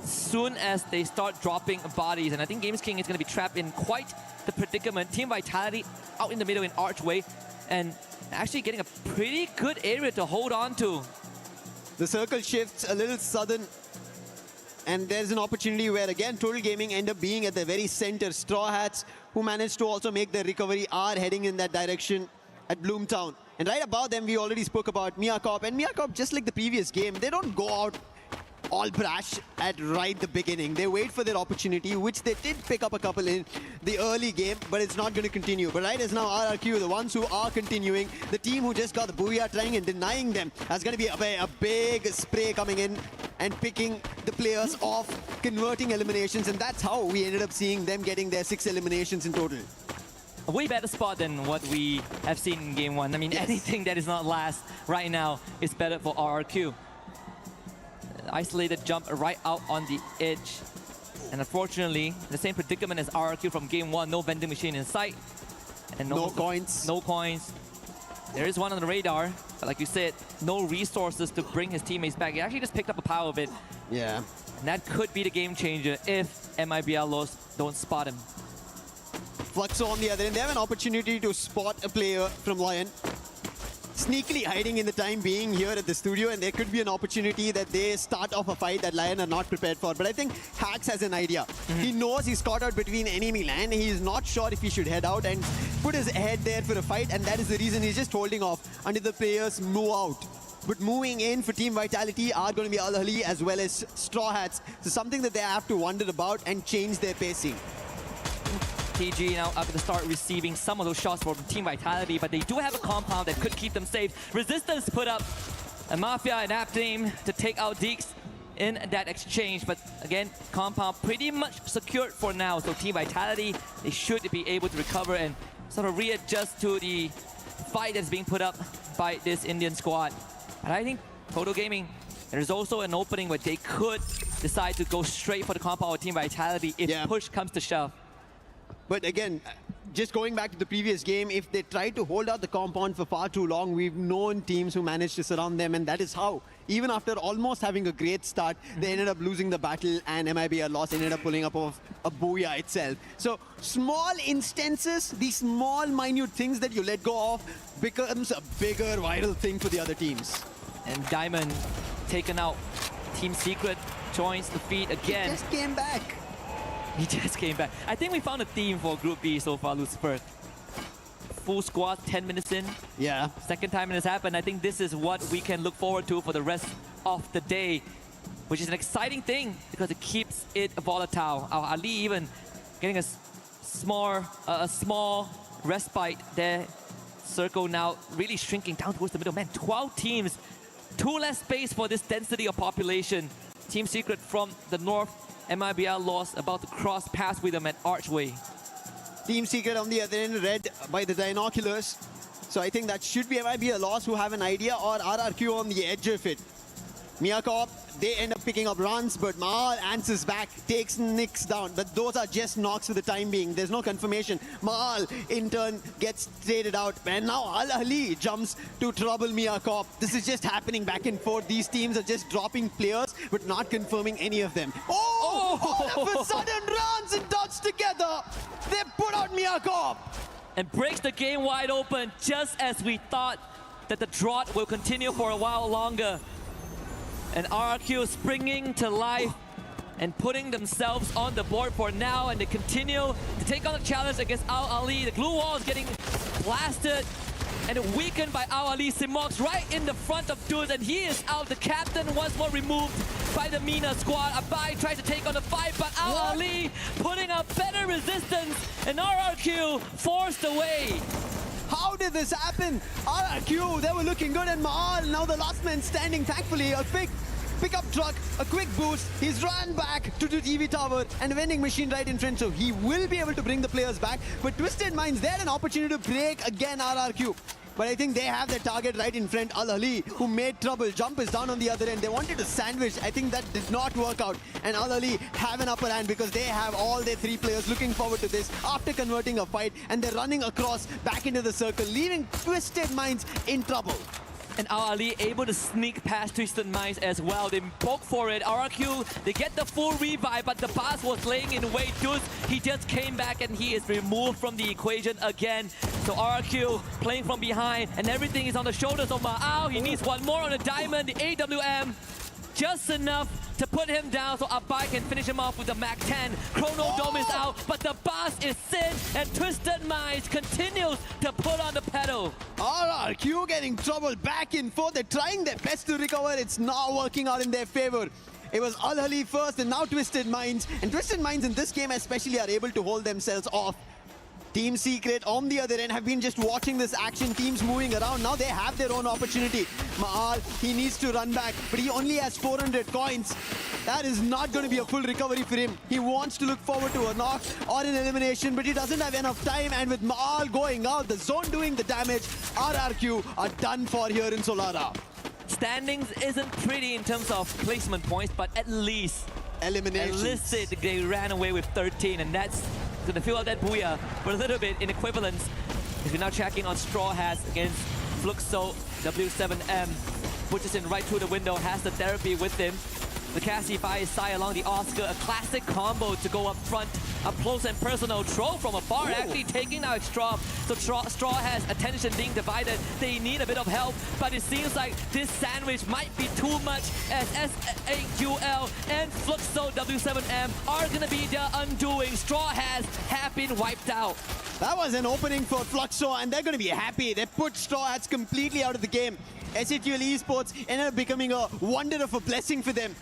soon as they start dropping bodies. And I think Games King is going to be trapped in quite the predicament. Team Vitality out in the middle in Archway and actually getting a pretty good area to hold on to. The circle shifts a little southern, and there's an opportunity where, again, Total Gaming end up being at the very center. Straw Hats, who managed to also make their recovery, are heading in that direction at Bloomtown. And right above them, we already spoke about Miacorp. And Miacorp, just like the previous game, they don't go out all brash at right the beginning. They wait for their opportunity, which they did pick up a couple in the early game, but it's not going to continue. But right as now, RRQ, the ones who are continuing, the team who just got the Booyah trying and denying them, that's going to be a big spray coming in and picking the players off, converting eliminations, and that's how we ended up seeing them getting their 6 eliminations in total. A way better spot than what we have seen in Game 1. I mean, anything that is not last right now is better for RRQ. Isolated jump right out on the edge. And unfortunately, the same predicament as RRQ from Game 1, no vending machine in sight. And no coins. No coins. There is one on the radar, but like you said, no resources to bring his teammates back. He actually just picked up a power of it. Yeah. And that could be the game changer if MIBR Lost don't spot him. Fluxo on the other end, they have an opportunity to spot a player from Lion. Sneakily hiding in the time being here at the studio, and there could be an opportunity that they start off a fight that Lion are not prepared for. But I think Hax has an idea. He knows he's caught out between enemy land. He's not sure if he should head out and put his head there for a fight, and that is the reason he's just holding off until the players move out. But moving in for Team Vitality are going to be Al Ahly as well as Straw Hats. So something that they have to wonder about and change their pacing. TG now up to start receiving some of those shots from Team Vitality, but they do have a compound that could keep them safe. Resistance put up a Mafia and App team to take out Deeks in that exchange, but again, compound pretty much secured for now. So Team Vitality, they should be able to recover and sort of readjust to the fight that's being put up by this Indian squad. And I think Total Gaming, there's also an opening where they could decide to go straight for the compound with Team Vitality if push comes to shove. But again, just going back to the previous game, if they try to hold out the compound for far too long, we've known teams who managed to surround them, and that is how, even after almost having a great start, they ended up losing the battle, and MIBR Lost ended up pulling up a Booyah itself. So small instances, these small minute things that you let go of becomes a bigger viral thing for the other teams. And Diamond taken out. Team Secret joins the feed again. He just came back. He just came back. I think we found a theme for Group B so far, Lucifer. Full squad, 10 minutes in. Yeah. Second time it has happened. I think this is what we can look forward to for the rest of the day, which is an exciting thing because it keeps it volatile. Ali even getting a small respite there. Circle now really shrinking down towards the middle. Man, 12 teams, 2 less space for this density of population. Team Secret from the north, MIBR Lost about to cross paths with them at Archway. Team Secret on the other end, read by the Dinoculars. So I think that should be MIBR Lost who have an idea, or RRQ on the edge of it. Miacorp, they end up picking up runs, but Mahal answers back, takes Nyx down. But those are just knocks for the time being. There's no confirmation. Mahal, in turn, gets traded out. And now Al Ahly jumps to trouble Miacorp. This is just happening back and forth. These teams are just dropping players, but not confirming any of them. Oh! All of a sudden, runs and dots together. They put out Miacorp. And breaks the game wide open, just as we thought that the drought will continue for a while longer. And RRQ springing to life and putting themselves on the board for now, and they continue to take on the challenge against Al Ahly. The glue wall is getting blasted and weakened by Al Ahly. Simox right in the front of Dudes, and he is out. The captain once more removed by the Mina squad. Abai tries to take on the fight, but Al Ahly putting up better resistance, and RRQ forced away. How did this happen? RRQ, they were looking good, and Maal, now the last man standing. Thankfully, a big pickup truck, a quick boost. He's run back to the TV tower and a vending machine right in front, so he will be able to bring the players back. But Twisted Minds, they had an opportunity to break again RRQ. But I think they have their target right in front. Al Ali, who made trouble. Jump is down on the other end. They wanted to sandwich. I think that did not work out. And Al Ali have an upper hand because they have all their three players looking forward to this after converting a fight. And they're running across back into the circle, leaving Twisted Minds in trouble. And Ali able to sneak past Twisted Minds as well. They poke for it. RRQ, they get the full revive, but the boss was laying in wait. Deuce, he just came back and he is removed from the equation again. So RRQ playing from behind, and everything is on the shoulders of Ma'ao. He needs one more on the diamond. The AWM, just enough to put him down so Abai can finish him off with the Mac 10. Chrono Dome is out, but the boss is Sin, and Twisted Minds continues to put on the pedal. RRQ getting trouble back and forth. They're trying their best to recover. It's not working out in their favor. It was Al Ali first and now Twisted Minds. And Twisted Minds in this game especially are able to hold themselves off. Team Secret on the other end have been just watching this action, teams moving around. Now they have their own opportunity. Maal, he needs to run back, but he only has 400 coins. That is not going to be a full recovery for him. He wants to look forward to a knock or an elimination, but he doesn't have enough time. And with Maal going out, the zone doing the damage, RRQ are done for here in Solara. Standings isn't pretty in terms of placement points, but at least eliminations. They ran away with 13, and that's going to fill out that booyah for a little bit in equivalence. If you're now checking on Straw Hats against Fluxo W7M, pushes in right through the window, has the therapy with him. The Cassie by his side along the Oscar, a classic combo to go up front, up close and personal. Troll from afar actually taking out Straw. So Straw has attention being divided. They need a bit of help, but it seems like this sandwich might be too much as SAQL and Fluxo W7M are going to be the undoing. Straw have been wiped out. That was an opening for Fluxo, and they're going to be happy. They put Straw Hats completely out of the game. SAQL Esports ended up becoming a wonder of a blessing for them.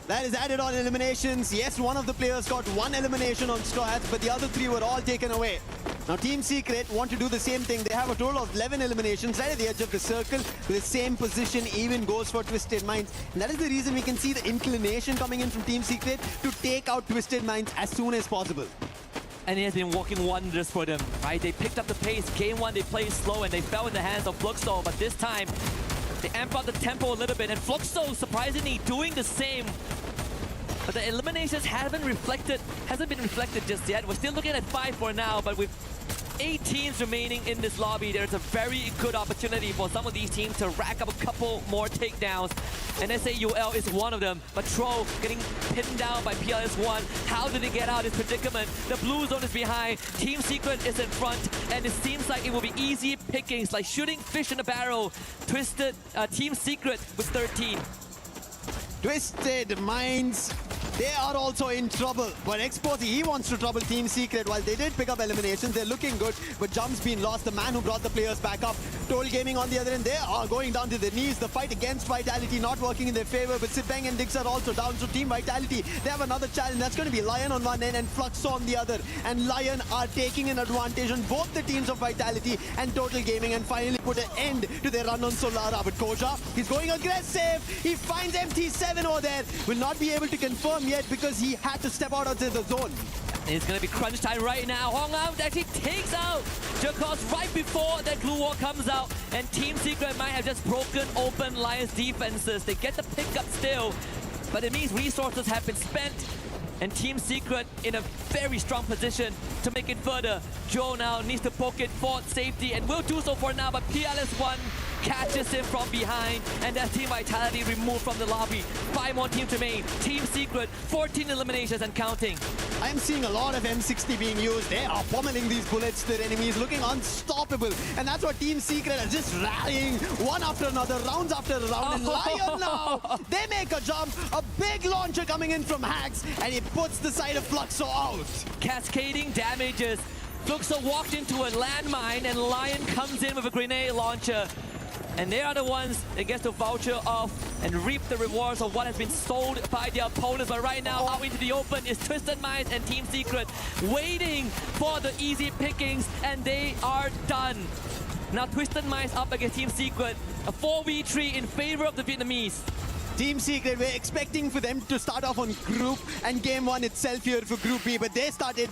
That is added on eliminations. Yes, one of the players got one elimination on Straw Hats, but the other three were all taken away. Now Team Secret want to do the same thing. They have a total of 11 eliminations right at the edge of the circle. With the same position even goes for Twisted Minds. And that is the reason we can see the inclination coming in from Team Secret to take out Twisted Minds as soon as possible. And it has been working wonders for them, right? They picked up the pace. Game one, they played slow and they fell in the hands of Fluxo, but this time, they amp up the tempo a little bit, and Fluxo surprisingly doing the same. But the eliminations hasn't been reflected just yet. We're still looking at 5 for now, but with 8 teams remaining in this lobby, there's a very good opportunity for some of these teams to rack up a couple more takedowns. And SAUL is one of them, but Tro getting pinned down by PLS1. How did they get out of this predicament? The blue zone is behind, Team Secret is in front, and it seems like it will be easy pickings, like shooting fish in a barrel. Team Secret with 13. Twisted Minds, they are also in trouble. But Exposy, he wants to trouble Team Secret. While they did pick up eliminations, they're looking good. But Jump's been lost, the man who brought the players back up. Toll Gaming on the other end, they are going down to their knees. The fight against Vitality not working in their favor. But Sitbang and Dix are also down. So Team Vitality, they have another challenge. That's going to be Lion on one end and Fluxo on the other. And Lion are taking an advantage on both the teams of Vitality and Total Gaming, and finally put an end to their run on Solara. But Koja, he's going aggressive. He finds MT7 over there. Will not be able to confirm yet because he had to step out of the zone. It's going to be crunch time right now. Hangout actually takes out Jakos right before that glue wall comes out. And Team Secret might have just broken open Lion's defenses. They get the pickup still, but it means resources have been spent. And Team Secret in a very strong position to make it further. Joe now needs to poke it for safety and will do so for now, but PLS1 catches him from behind, and that's Team Vitality removed from the lobby. 5 more teams remain. Team Secret, 14 eliminations and counting. I'm seeing a lot of M60 being used. They are pummeling these bullets to their enemies, looking unstoppable. And that's what Team Secret is just rallying one after another, rounds after round. And Lion now, they make a jump, a big launcher coming in from Hacks, and he puts the side of Fluxo out. Cascading damages. Fluxo walked into a landmine, and Lion comes in with a grenade launcher. and they are the ones that get to voucher off and reap the rewards of what has been sold by the opponents. But right now, out into the open is Twisted Minds and Team Secret, waiting for the easy pickings, and they are done. Now Twisted Minds up against Team Secret, a 4v3 in favor of the Vietnamese. Team Secret, we're expecting for them to start off on group and game one itself here for Group B, but they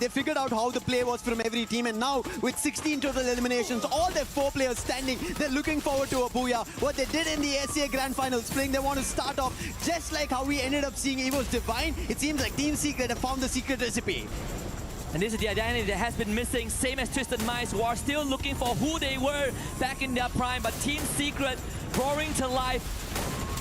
figured out how the play was from every team, and now with 16 total eliminations, all their 4 players standing, they're looking forward to a booyah. What they did in the SCA Grand Final Spring, they want to start off just like how we ended up seeing EVO's Divine. It seems like Team Secret have found the secret recipe. And this is the identity that has been missing, same as Twisted Minds, who are still looking for who they were back in their prime, but Team Secret roaring to life,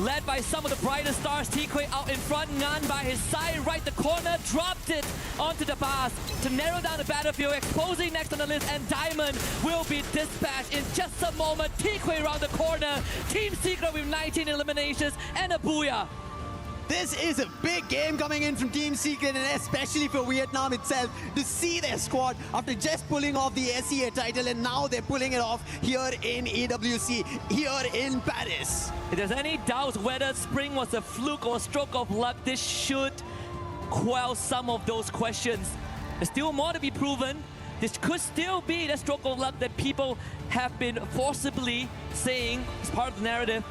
led by some of the brightest stars. T-Quay out in front, Ngan by his side, right the corner, dropped it onto the bars to narrow down the battlefield, exposing next on the list, and Diamond will be dispatched in just a moment. T-Quay around the corner, Team Secret with 19 eliminations and a booyah. This is a big game coming in from Team Secret, and especially for Vietnam itself, to see their squad after just pulling off the SCA title, and now they're pulling it off here in EWC, here in Paris. If there's any doubts whether Spring was a fluke or a stroke of luck, this should quell some of those questions. There's still more to be proven. This could still be the stroke of luck that people have been forcibly saying is part of the narrative.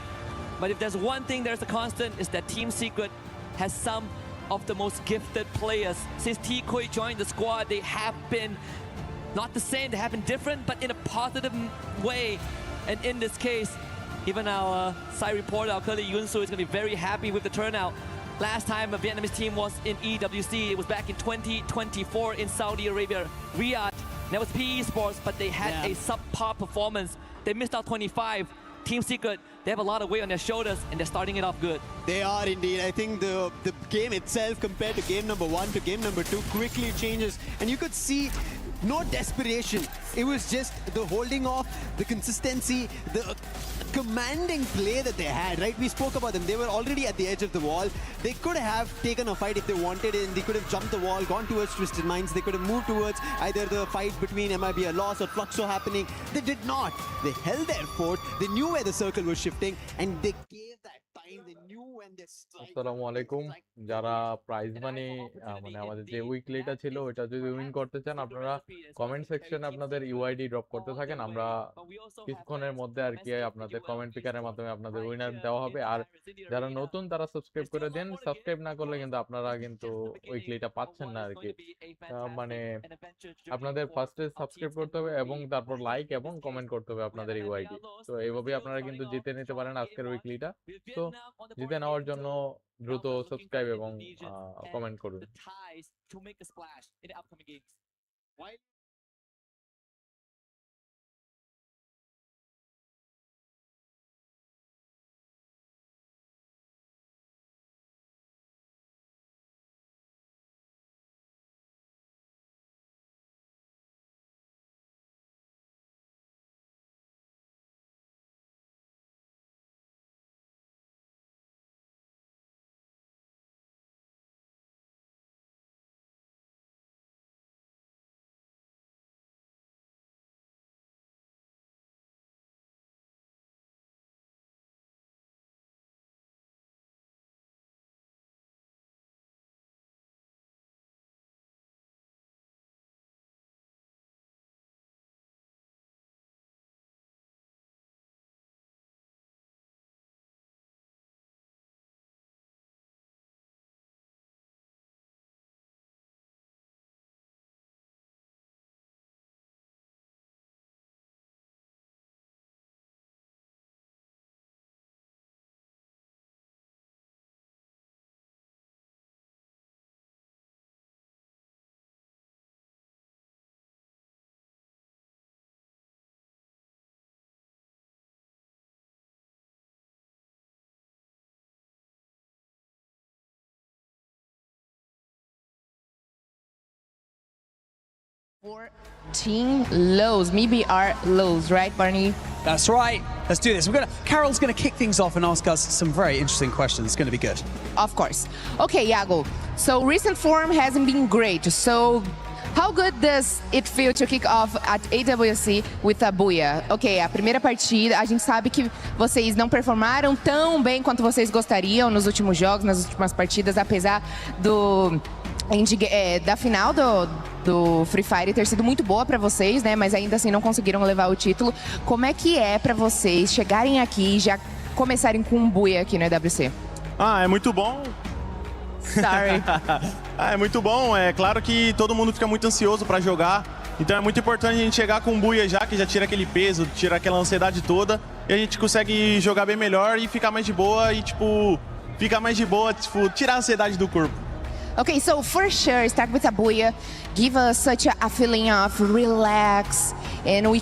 But if there's one thing there's a constant, is that Team Secret has some of the most gifted players. Since T-Quay joined the squad, they have been not the same, they have been different, but in a positive way. And in this case, even our side reporter, our colleague Yun Su, is going to be very happy with the turnout. Last time a Vietnamese team was in EWC, it was back in 2024 in Saudi Arabia, Riyadh. That was PE Sports, but they had a subpar performance. They missed out 25. Team Secret, they have a lot of weight on their shoulders, and they're starting it off good. They are indeed. I think the game itself, compared to game number 1 to game number 2, quickly changes, and you could see no desperation. It was just the holding off, the consistency, the commanding play that they had, right? We spoke about them. They were already at the edge of the wall. They could have taken a fight if they wanted it, and they could have jumped the wall, gone towards Twisted Minds. They could have moved towards either the fight between MIB or Loss or Fluxo happening. They did not. They held their fort. They knew where the circle was shifting, and they gave that time. They knew when they strike. আসসালামু আলাইকুম যারা prize money মানে আমাদের যে উইকলিটা ছিল ওটা যদি win করতে চান আপনারা কমেন্ট সেকশনে আপনাদের ইউআইডি ড্রপ করতে থাকেন আমরা কিছুক্ষণের মধ্যে আর কি আপনাদের কমেন্ট পিকারের মাধ্যমে আপনাদের উইনার দেওয়া হবে আর যারা নতুন তারা সাবস্ক্রাইব করে দেন সাবস্ক্রাইব না করলে কিন্তু আপনারা কিন্তু উইকলিটা পাচ্ছেন না আর কি মানে আপনাদের ফার্স্টে সাবস্ক্রাইব করতে হবে এবং তারপর লাইক এবং কমেন্ট করতে হবে আপনাদের ইউআইডি তো এইভাবে আপনারা কিন্তু জিতে নিতে পারেন আজকের উইকলিটা তো জিতে নেওয়ার জন্য দ্রুত সাবস্ক্রাইব এবং কমেন্ট করুন Lows, maybe are lows, right, Barney? That's right. Let's do this. Carol's gonna kick things off and ask us some very interesting questions. It's gonna be good. Of course. Okay, Iago. So recent form hasn't been great. So How good does it feel to kick off at EWC with a buia? Ok, a primeira partida, a gente sabe que vocês não performaram tão bem quanto vocês gostariam nos últimos jogos, nas últimas partidas, apesar da final do Free Fire ter sido muito boa para vocês, né? Mas ainda assim não conseguiram levar o título. Como é que é para vocês chegarem aqui e já começarem com um buia aqui no EWC? É muito bom. Sorry. É muito bom, é claro que todo mundo fica muito ansioso para jogar, então é muito importante a gente chegar com um buia já, que já tira aquele peso, tira aquela ansiedade toda, e a gente consegue jogar bem melhor e ficar mais de boa, tirar a ansiedade do corpo. Okay, so for sure, start with a buia, give us such a feeling of relax, and we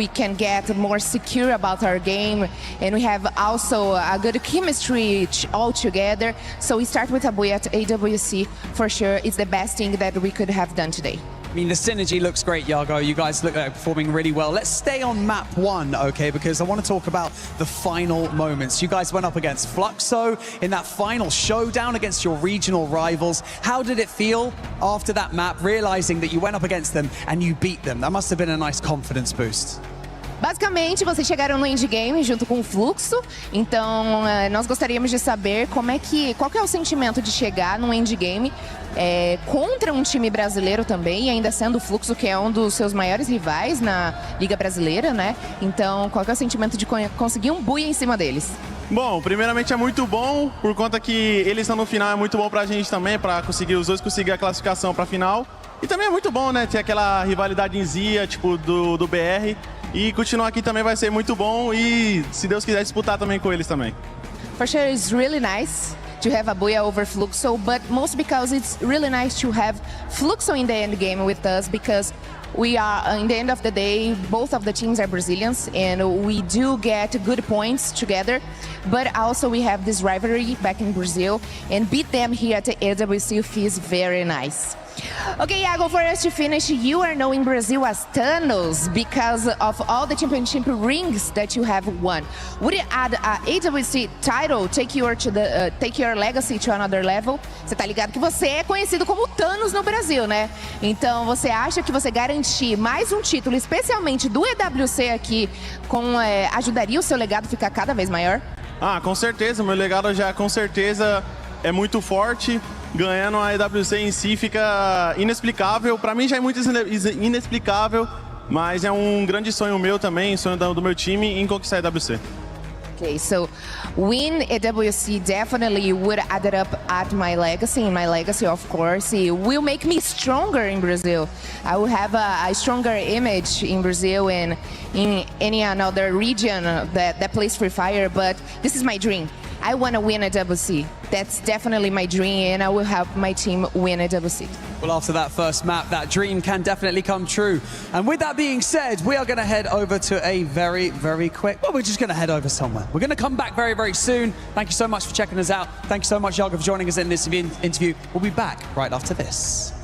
can get more secure about our game, and we have also a good chemistry all together. So we start with a buia at AWC, for sure, it's the best thing that we could have done today. I mean, the synergy looks great, Yago. You guys look like performing really well. Let's stay on map 1, okay, because I want to talk about the final moments. You guys went up against Fluxo in that final showdown against your regional rivals. How did it feel after that map, realizing that you went up against them and you beat them? That must have been a nice confidence boost. Basicamente, vocês chegaram no endgame junto com o Fluxo, então nós gostaríamos de saber qual que é o sentimento de chegar no endgame contra um time brasileiro também, e ainda sendo o Fluxo, que é um dos seus maiores rivais na Liga Brasileira, né? Então, qual que é o sentimento de conseguir um buia em cima deles? Bom, primeiramente é muito bom, por conta que eles estão no final, é muito bom pra gente também, pra os dois conseguir a classificação pra final. E também é muito bom, né, ter aquela rivalidadezinha, tipo, do BR. E continuar aqui também vai ser muito bom e, se Deus quiser, disputar também com eles também. For sure, it's really nice to have a buia over Fluxo, but most because it's really nice to have Fluxo in the end game with us, because we are, in the end of the day, both of the teams are Brazilians, and we do get good points together, but also we have this rivalry back in Brazil, and beat them here at the EWC feels very nice. Okay, Iago, for us to finish, you are known in Brazil as Thanos because of all the championship rings that you have won. Would you add a AWC title take your legacy to another level? Você tá ligado que você é conhecido como Thanos no Brasil, né? Então, você acha que você garantir mais um título, especialmente do EWC aqui, ajudaria o seu legado a ficar cada vez maior? Com certeza, meu legado já com certeza é muito forte. Ganhando a EWC em si fica inexplicável. Para mim já é muito inexplicável, mas é um grande sonho meu também, sonho do meu time em conquistar a EWC. Okay, so win EWC definitely would add it up at my legacy. In my legacy, of course, it will make me stronger in Brazil. I will have a stronger image in Brazil and in any another region that plays Free Fire, but this is my dream. I want to win a EWC. That's definitely my dream, and I will help my team win a EWC. Well, after that first map, that dream can definitely come true. And with that being said, we are going to head over to a very, very quick... Well, we're just going to head over somewhere. We're going to come back very, very soon. Thank you so much for checking us out. Thank you so much, Yago, for joining us in this interview. We'll be back right after this.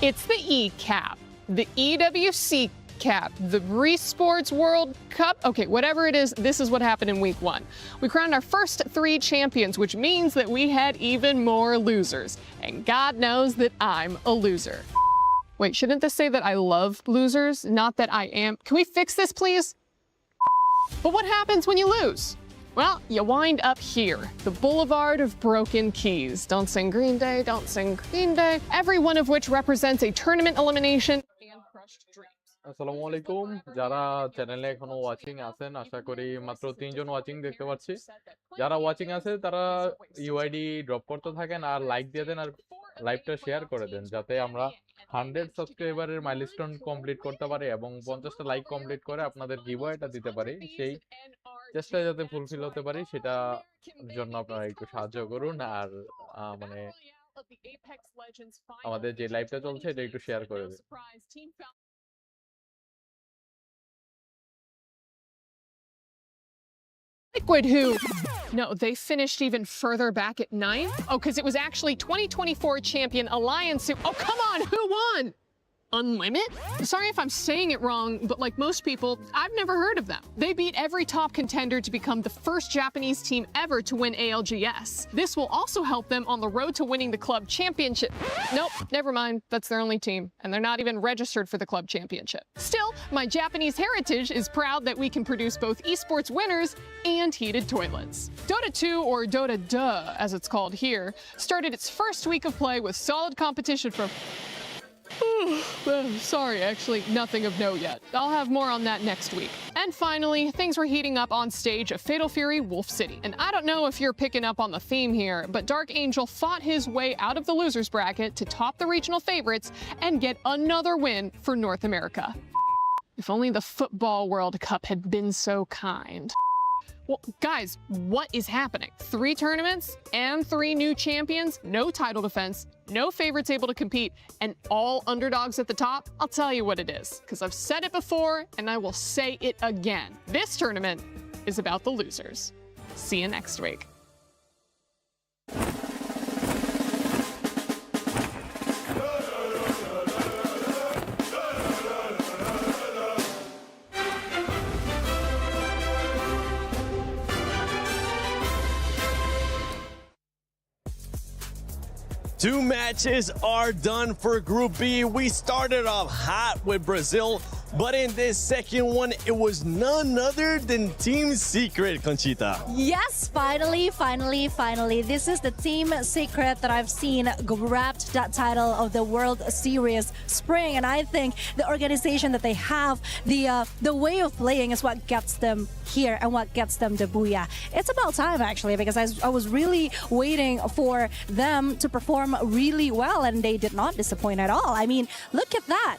It's the E-Cap, the EWC Cap, the Resports World Cup. Okay, whatever it is, this is what happened in week 1. We crowned our first 3 champions, which means that we had even more losers. And God knows that I'm a loser. Wait, shouldn't this say that I love losers, not that I am? Can we fix this, please? But what happens when you lose? Well, you wind up here, the Boulevard of Broken Keys. Don't sing Green Day, don't sing Green Day. Every one of which represents a tournament elimination and crushed dreams. আসসালামু আলাইকুম যারা চ্যানেলে এখনো watching আছেন আশা করি মাত্র 3 জন watching দেখতে পাচ্ছি যারা ওয়াচিং আছে তারা ইউআইডি ড্রপ করতে থাকেন আর লাইক দিয়ে দেন আর লাইভটা শেয়ার করে দেন যাতে আমরা 100 সাবস্ক্রাইবারের মাইলস্টোন কমপ্লিট করতে পারি এবং 50টা লাইক কমপ্লিট করে আপনাদের গিভঅ্যাওয়েটা দিতে পারি সেই চেষ্টা যাতে ফুলফিল হতে পারি সেটা জন্য আপনারা একটু সাহায্য করুন আর মানে আমাদের যে লাইভটা চলছে এটা একটু শেয়ার করে দিন Liquid who? No, they finished even further back at 9th? Oh, because it was actually 2024 champion Alliance who... Oh, come on, who won? Unlimit? Sorry if I'm saying it wrong, but like most people, I've never heard of them. They beat every top contender to become the first Japanese team ever to win ALGS. This will also help them on the road to winning the club championship. Nope, never mind. That's their only team, and they're not even registered for the club championship. Still, my Japanese heritage is proud that we can produce both esports winners and heated toilets. Dota 2, or Dota Duh, as it's called here, started its first week of play with solid competition from... Sorry, actually, nothing of note yet. I'll have more on that next week. And finally, things were heating up on stage of Fatal Fury Wolf City. And I don't know if you're picking up on the theme here, but Dark Angel fought his way out of the losers bracket to top the regional favorites and get another win for North America. If only the Football World Cup had been so kind. Well, guys, what is happening? 3 tournaments and 3 new champions, no title defense, no favorites able to compete, and all underdogs at the top? I'll tell you what it is, because I've said it before and I will say it again. This tournament is about the losers. See you next week. 2 matches are done for Group B. We started off hot with Brazil, but in this second one, it was none other than Team Secret, Conchita. Yes, finally. This is the Team Secret that I've seen grabbed that title of the World Series Spring, and I think the organization that they have, the way of playing is what gets them here and what gets them the booyah. It's about time, actually, because I was really waiting for them to perform really well, and they did not disappoint at all. I mean, look at that.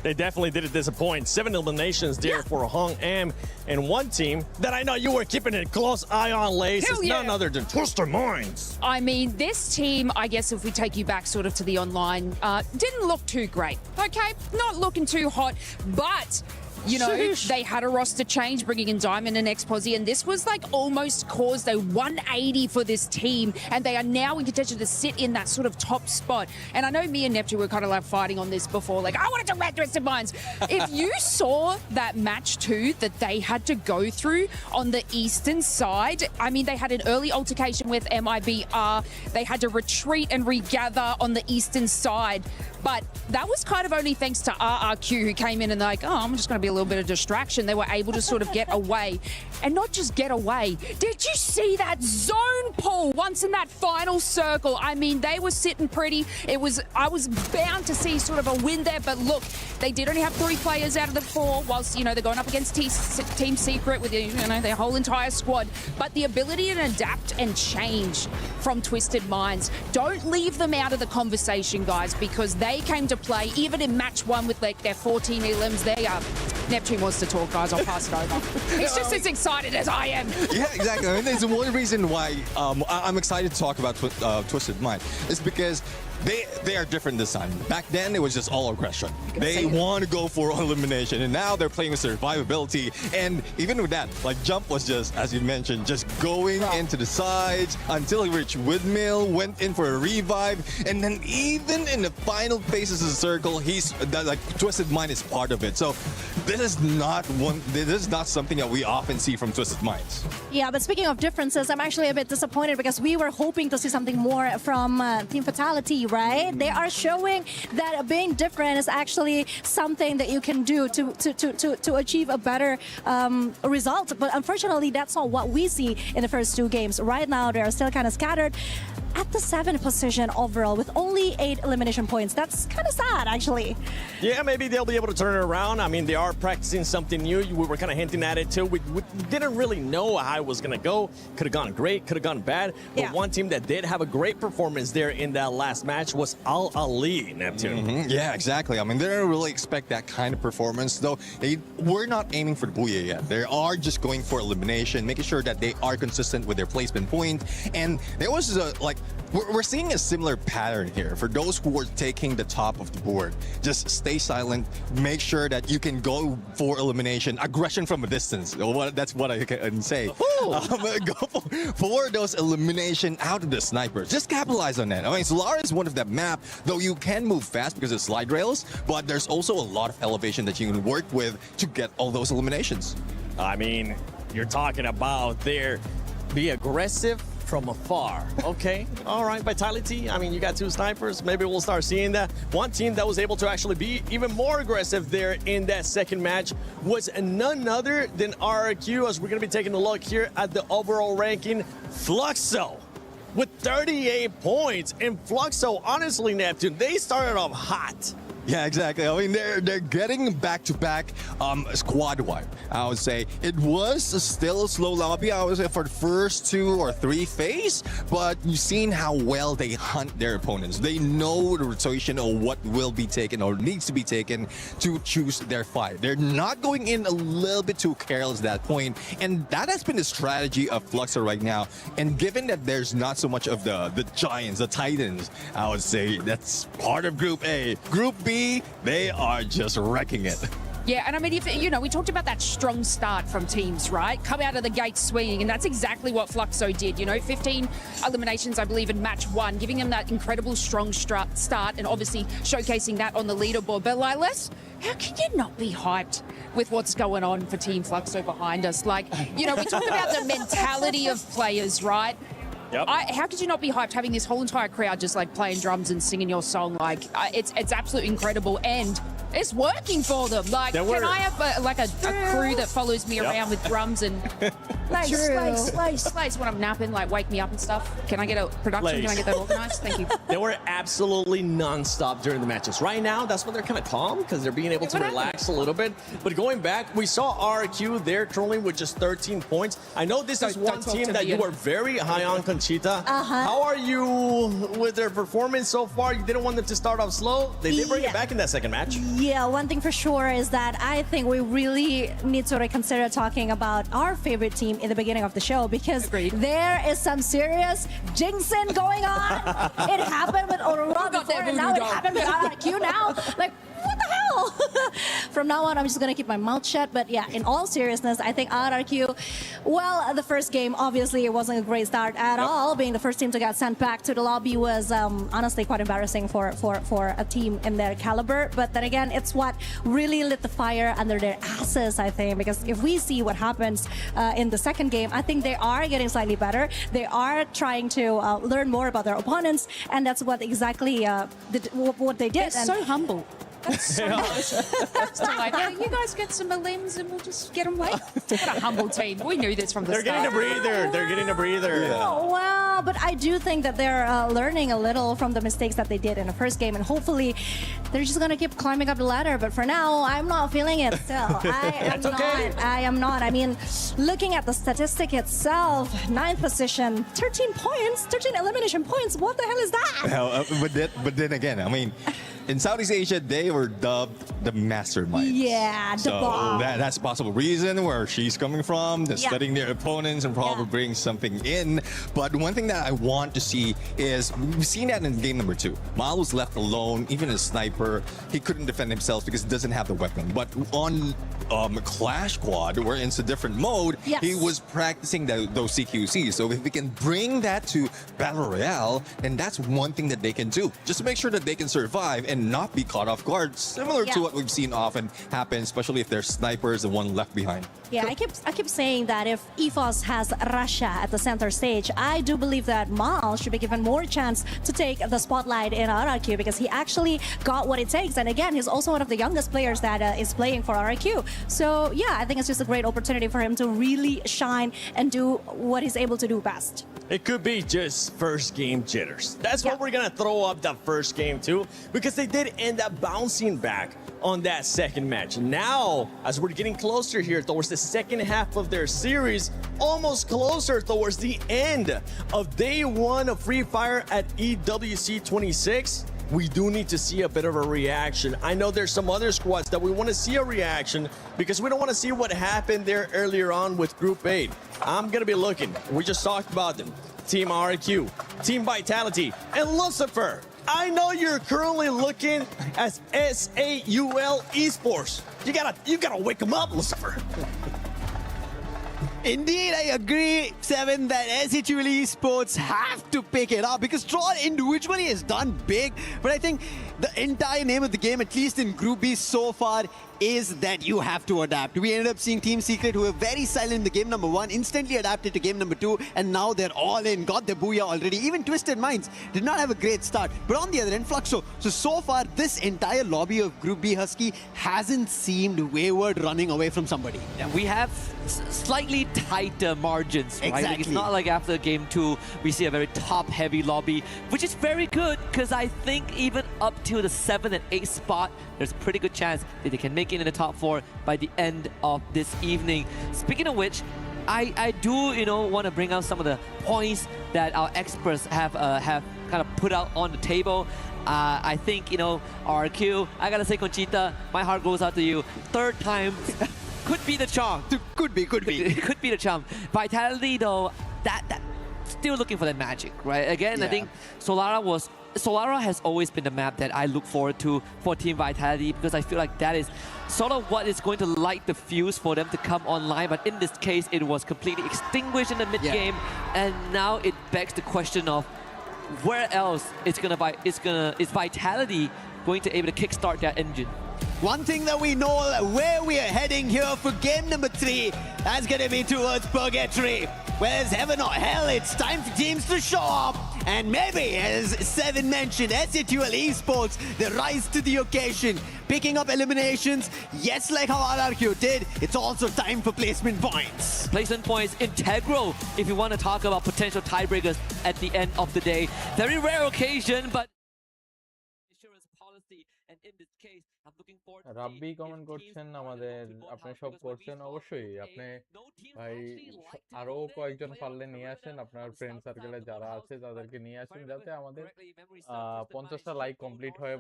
They definitely didn't disappoint. 7 eliminations there for Hong Am, and one team that I know you were keeping a close eye on, Lace, is none other than Twisted Minds. I mean, this team, I guess if we take you back sort of to the online, didn't look too great, okay? Not looking too hot, but... You know, they had a roster change, bringing in Diamond and X-Posi, and this was like almost caused a 180 for this team, and they are now in contention to sit in that sort of top spot. And I know me and Neptune were kind of like fighting on this before, like, I wanted to red Twisted Minds. If you saw that match 2 that they had to go through on the eastern side, I mean, they had an early altercation with MIBR. They had to retreat and regather on the eastern side. But that was kind of only thanks to RRQ, who came in and they're like, oh, I'm just going to be a little bit of distraction. They were able to sort of get away. And not just get away. Did you see that zone pull once in that final circle? I mean, they were sitting pretty. I was bound to see sort of a win there. But look, they did only have 3 players out of the 4, whilst, you know, they're going up against Team Secret with, you know, their whole entire squad. But the ability to adapt and change from Twisted Minds, don't leave them out of the conversation, guys, because they came to play, even in match 1 with like their 14 elims. They are... Neptune wants to talk, guys. I'll pass it over. He's just as excited as I am. Yeah, exactly. I mean, there's one reason why I'm excited to talk about Twisted Mind. It's because they are different this time. Back then, it was just all aggression. They want to go for elimination, and now they're playing with survivability. And even with that, like Jump was just, as you mentioned, just going into the sides until he reached Windmill, went in for a revive, and then even in the final phases of the circle, like Twisted Mind is part of it. So this is not something that we often see from Twisted Minds. Yeah, but speaking of differences, I'm actually a bit disappointed because we were hoping to see something more from Team Fatality, right? They are showing that being different is actually something that you can do to achieve a better result. But unfortunately, that's not what we see in the first 2 games. Right now, they are still kind of scattered at the 7th position overall with only 8 elimination points. That's kind of sad, actually. Yeah, maybe they'll be able to turn it around. I mean, they are practicing something new. We were kind of hinting at it too. We didn't really know how it was going to go. Could have gone great, could have gone bad. But one team that did have a great performance there in that last match was Al Ali, Neptune. Yeah, exactly. I mean, they don't really expect that kind of performance, though. We're not aiming for the booyah yet. They are just going for elimination, making sure that they are consistent with their placement point. And there was we're seeing a similar pattern here. For those who are taking the top of the board, just stay silent, make sure that you can go for elimination, aggression from a distance. That's what I can say. Go for those elimination out of the snipers. Just capitalize on that. I mean, Solar is one of that map, though you can move fast because of slide rails, but there's also a lot of elevation that you can work with to get all those eliminations. I mean, you're talking about there, be aggressive from afar. Okay, all right, Vitality. I mean, you got two snipers. Maybe we'll start seeing that. One team that was able to actually be even more aggressive there in that second match was none other than RRQ, as we're going to be taking a look here at the overall ranking. Fluxo with 38 points. And Fluxo, honestly, Neptune, they started off hot. Yeah, exactly. I mean, they're getting back-to-back squad-wide. I would say it was still a slow lobby, I would say, for the first 2 or 3 phase, but you've seen how well they hunt their opponents. They know the rotation of what will be taken or needs to be taken to choose their fight. They're not going in a little bit too careless at that point, and that has been the strategy of Fluxo right now. And given that there's not so much of the giants, the titans, I would say that's part of Group A. Group B, they are just wrecking it. Yeah, and I mean, if you know, we talked about that strong start from teams, right? Come out of the gate swinging, and that's exactly what Fluxo did. You know, 15 eliminations, I believe, in match 1, giving them that incredible strong start, and obviously showcasing that on the leaderboard. But Lilas, how can you not be hyped with what's going on for Team Fluxo behind us? Like, you know, we talk about the mentality of players, right? Yep. How could you not be hyped having this whole entire crowd just like playing drums and singing your song? Like, it's absolutely incredible, and it's working for them. Like, can I have a crew that follows me around with drums and slice when I'm napping, like wake me up and stuff? Can I get a production? Can I get that organized? Thank you. They were absolutely non-stop during the matches. Right now, that's why they're kind of calm, because they're being able to relax a little bit. But going back, we saw RQ there trolling with just 13 points. I know this is one team that you were very high on, Conchita. How are you with their performance so far? You didn't want them to start off slow. They did bring it back in that second match. Yeah, one thing for sure is that I think we really need to reconsider talking about our favorite team in the beginning of the show, because there is some serious jinxing going on. It happened with Aurora before, and now it happened with RRQ now. Like, what the hell? From now on, I'm just going to keep my mouth shut. But yeah, in all seriousness, I think RRQ, well, the first game, obviously, it wasn't a great start at all. Being the first team to get sent back to the lobby was honestly quite embarrassing for a team in their caliber. But then again, it's what really lit the fire under their asses, I think. Because if we see what happens in the second game, I think they are getting slightly better. They are trying to learn more about their opponents. And that's what exactly what they did. They're so humble. That's so nice. That's delightful. You guys get some limbs and we'll just get them late. What a humble team. We knew this from the start. They're getting a breather. They're getting a breather. Yeah. Oh, well, but I do think that they're learning a little from the mistakes that they did in the first game, and hopefully they're just going to keep climbing up the ladder. But for now, I'm not feeling it still. I am not. I mean, looking at the statistic itself, 9th position, 13 points, 13 elimination points. What the hell is that? But then again, I mean, in Southeast Asia, they were dubbed the masterminds. Yeah, the bomb. That's a possible reason where she's coming from. They're studying their opponents and probably bring something in. But one thing that I want to see is, we've seen that in game number 2. Mal was left alone, even a sniper. He couldn't defend himself because he doesn't have the weapon. But on Clash Squad, where it's a different mode, he was practicing those CQCs. So if we can bring that to Battle Royale, then that's one thing that they can do, just to make sure that they can survive and not be caught off guard, similar to what we've seen often happen, especially if there's snipers and one left behind. Yeah, I keep saying that if EFOS has Russia at the center stage, I do believe that Mal should be given more chance to take the spotlight in RRQ, because he actually got what it takes. And again, he's also one of the youngest players that is playing for RRQ. So yeah, I think it's just a great opportunity for him to really shine and do what he's able to do best. It could be just first game jitters. That's what we're going to throw up the first game too, because they did end up bouncing back on that second match. Now, as we're getting closer here towards the second half of their series, almost closer towards the end of day 1 of Free Fire at EWC 26, we do need to see a bit of a reaction. I know there's some other squads that we want to see a reaction, because we don't want to see what happened there earlier on with Group 8. I'm going to be looking. We just talked about them. Team RQ, Team Vitality, and Lucifer. I know you're currently looking at SAUL Esports. You gotta wake them up, Lucifer. Indeed, I agree, Seven, that SHUL Esports have to pick it up because Troll individually has done big, but I think the entire name of the game, at least in Group B so far, is that you have to adapt. We ended up seeing Team Secret, who were very silent in the game number 1, instantly adapted to game number 2, and now they're all in, got their booyah already. Even Twisted Minds did not have a great start, but on the other end, Fluxo. So far, this entire lobby of Group B Husky hasn't seemed wayward running away from somebody. And we have slightly tighter margins, right? Exactly. Like, it's not like after game 2, we see a very top-heavy lobby, which is very good, because I think even up to the 7 and 8 spot, there's a pretty good chance that they can make it in the top 4 by the end of this evening. Speaking of which, I do, want to bring out some of the points that our experts have kind of put out on the table. I think, RQ, I gotta say, Conchita, my heart goes out to you. 3rd time could be the charm. Could be. Could be the charm. Vitality, though, that still looking for that magic, right? Again, I think Solara has always been the map that I look forward to for Team Vitality, because I feel like that is sort of what is going to light the fuse for them to come online. But in this case, it was completely extinguished in the mid game, and now it begs the question of where else is Vitality going to able to kickstart that engine? One thing that we know where we are heading here for game number 3, that's going to be towards Purgatory. Whereas heaven or hell, it's time for teams to show up. And maybe, as Seven mentioned, SHUL Esports, they rise to the occasion, picking up eliminations. Yes, like how RRQ did, it's also time for placement points. Placement points integral if you want to talk about potential tiebreakers at the end of the day. Very rare occasion, but insurance policy, and in this case, I'm looking forward to Rabbi comment করছেন আমাদের, আপনি সব করছেন অবশ্যই, আপনি ভাই আরো কয়েকজন পারলে নিয়ে আসেন, আপনার ফ্রেন্ড সার্কেলে যারা আছে তাদেরকে নিয়ে আসেন, যাতে আমাদের 50টা লাইক কমপ্লিট হয়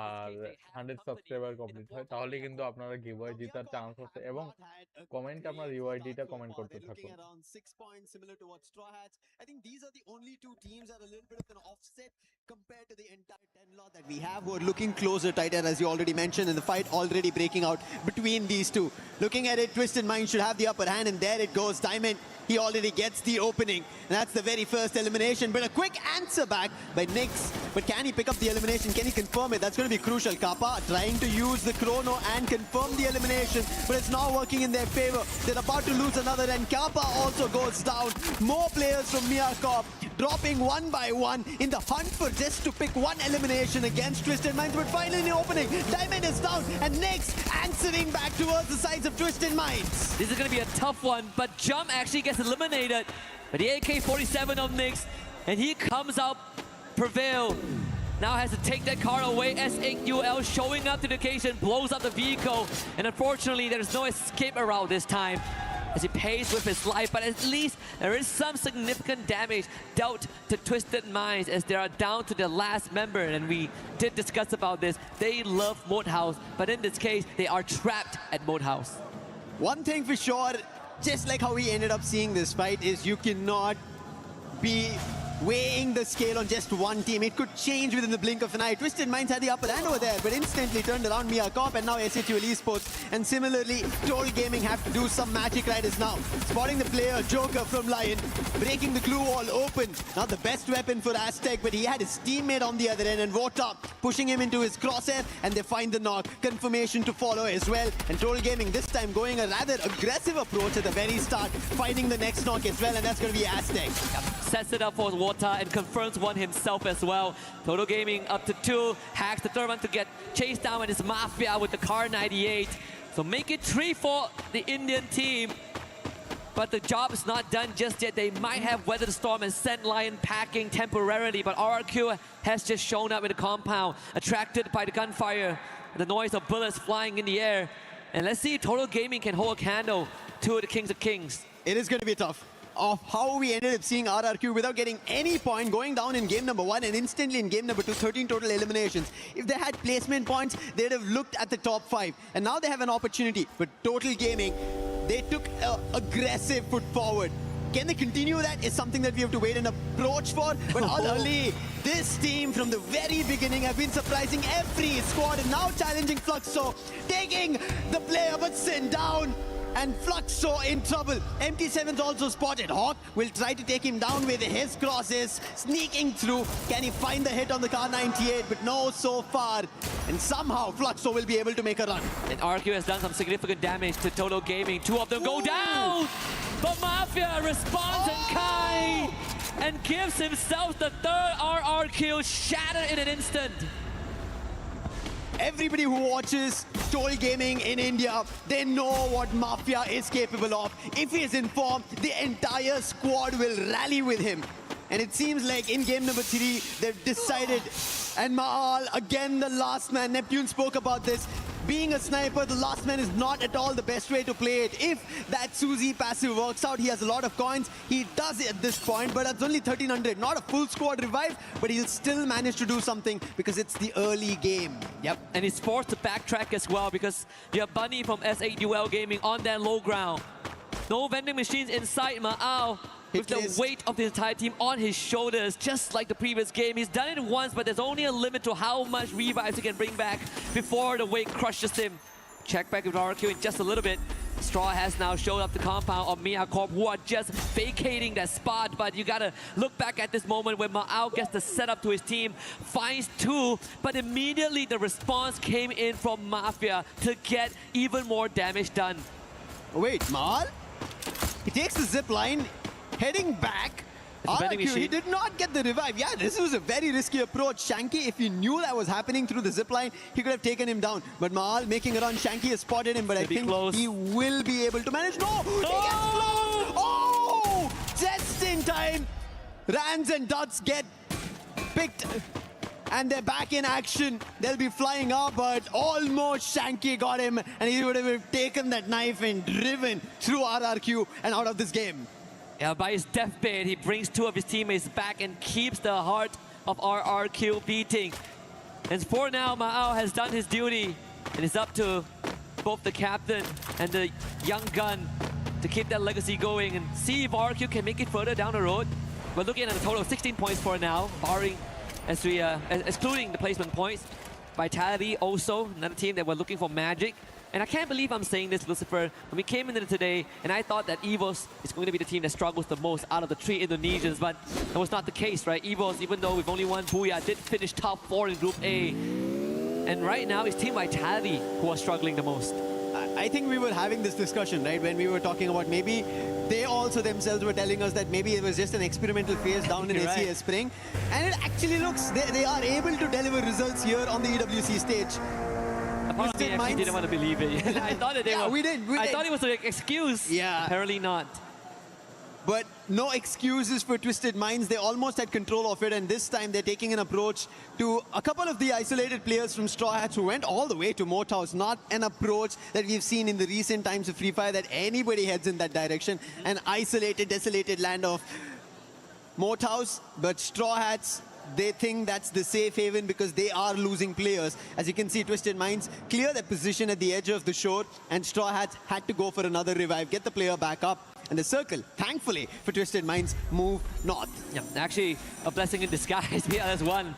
আর 100 সাবস্ক্রাইবার কমপ্লিট হয়, তাহলে কিন্তু আপনারা গিভঅ্যাওয়ে জেতার চান্স আছে। এবং কমেন্ট আপনার ইউআইডিটা কমেন্ট করতে থাকুন। I think these are the only 2 teams that are a little bit of an offset compared to the entire 10 lot that we have, who are looking closer, tighter, as you already mentioned, and the fight already breaking out between these 2. Looking at it, Twisted Mind should have the upper hand, and there it goes. Diamond, he already gets the opening, and that's the very first elimination. But a quick answer back by Nyx. But can he pick up the elimination? Can he confirm it? That's going to be crucial. Kappa trying to use the chrono and confirm the elimination, but it's not working in their favor. They're about to lose another, and Kappa also goes down. More players from Miyakop dropping one by one in the hunt for just to pick one elimination against Twisted Minds. But finally in the opening, Diamond is down, and Nyx answering back towards the sides of Twisted Minds. This is going to be a tough one, but Jump actually gets eliminated by the AK-47 of Nyx, and he comes out prevail. Now has to take that car away. SHUL showing up to the occasion, blows up the vehicle, and unfortunately there's no escape around this time as he pays with his life, but at least there is some significant damage dealt to Twisted Minds as they are down to their last member, and we did discuss about this. They love Moat House, but in this case, they are trapped at Moat House. One thing for sure, just like how we ended up seeing this fight, is you cannot be weighing the scale on just one team. It could change within the blink of an eye. Twisted Minds had the upper hand over there, but instantly turned around Miyakop, and now SHUL Esports. And similarly, Toll Gaming have to do some magic right as now. Spotting the player, Joker from Lion, breaking the glue wall open. Not the best weapon for Aztec, but he had his teammate on the other end, and Vota pushing him into his crosshair, and they find the knock. Confirmation to follow as well. And Toll Gaming this time going a rather aggressive approach at the very start, finding the next knock as well, and that's going to be Aztec. Sets it up for Wota and confirms one himself as well. Total Gaming up to 2. Hacks the third one to get chased down with his Mafia with the Car 98. So make it 3 for the Indian team. But the job is not done just yet. They might have weathered the storm and sent Lion packing temporarily, but RRQ has just shown up in the compound, attracted by the gunfire, the noise of bullets flying in the air. And let's see if Total Gaming can hold a candle to the Kings of Kings. It is going to be tough. Of how we ended up seeing RRQ without getting any point, going down in game number 1 and instantly in game number 2, 13 total eliminations. If they had placement points, they'd have looked at the top 5. And now they have an opportunity. But Total Gaming, they took an aggressive foot forward. Can they continue that is something that we have to wait and approach for. But Al Ali, this team from the very beginning have been surprising every squad and now challenging Fluxo, taking the player but Sin down. And Fluxo in trouble. MT7's also spotted. Hawk will try to take him down with his crosses, sneaking through. Can he find the hit on the Car 98? But no, so far. And somehow Fluxo will be able to make a run. And RQ has done some significant damage to Total Gaming. Two of them go down! But Mafia responds and Kai and gives himself the third RRQ, shattered in an instant. Everybody who watches Total Gaming in India, they know what Mafia is capable of. If he is in form, the entire squad will rally with him. And it seems like in game number 3, they've decided. And Mahal, again the last man. Neptune spoke about this. Being a sniper, the last man is not at all the best way to play it. If that Suzy passive works out, he has a lot of coins. He does it at this point, but it's only 1300. Not a full squad revive, but he'll still manage to do something because it's the early game. Yep, and he's forced to backtrack as well because you have Bunny from S8UL Gaming on that low ground. No vending machines inside Ma'ao. With the weight of the entire team on his shoulders, just like the previous game. He's done it once, but there's only a limit to how much revives he can bring back before the weight crushes him. Check back with RQ in just a little bit. Straw has now showed up the compound of Mia Corp, who are just vacating that spot, but you gotta look back at this moment when Ma'ao gets the setup to his team, finds 2, but immediately the response came in from Mafia to get even more damage done. Wait, Mal? He takes the zip line. Heading back, RQ, he did not get the revive. Yeah, this was a very risky approach. Shanky, if he knew that was happening through the zipline, he could have taken him down. But Mahal making a run, Shanky has spotted him, but I think he will be able to manage. No! He gets blown! Oh! Just in time! Rans and Dots get picked. And they're back in action. They'll be flying up, but almost Shanky got him, and he would have taken that knife and driven through RRQ and out of this game. Yeah, by his deathbed, he brings 2 of his teammates back and keeps the heart of RRQ beating. And for now, Ma'ao has done his duty, and it's up to both the captain and the young gun to keep that legacy going and see if RRQ can make it further down the road. We're looking at a total of 16 points for now, barring, excluding the placement points. Vitality also, another team that we're looking for magic. And I can't believe I'm saying this, Lucifer. When we came into today, and I thought that EVOS is going to be the team that struggles the most out of the 3 Indonesians, but that was not the case, right? EVOS, even though we've only won Booyah, did finish top 4 in Group A. And right now, it's Team Vitality who are struggling the most. I think we were having this discussion, right? When we were talking about maybe they also themselves were telling us that maybe it was just an experimental phase down in ACS Spring. And it actually looks, they are able to deliver results here on the EWC stage. Part of me actually didn't want to believe it. I thought that they were. We did. I thought it was an excuse. Yeah. Apparently not. But no excuses for Twisted Minds. They almost had control of it, and this time they're taking an approach to a couple of the isolated players from Straw Hats who went all the way to Moathouse. Not an approach that we've seen in the recent times of Free Fire that anybody heads in that direction. An isolated, desolated land of Moathouse, but Straw Hats, they think that's the safe haven because they are losing players. As you can see, Twisted Minds clear their position at the edge of the shore, and Straw Hats had to go for another revive, get the player back up, and the circle, thankfully for Twisted Minds, move north. Yeah, actually a blessing in disguise. BLS1,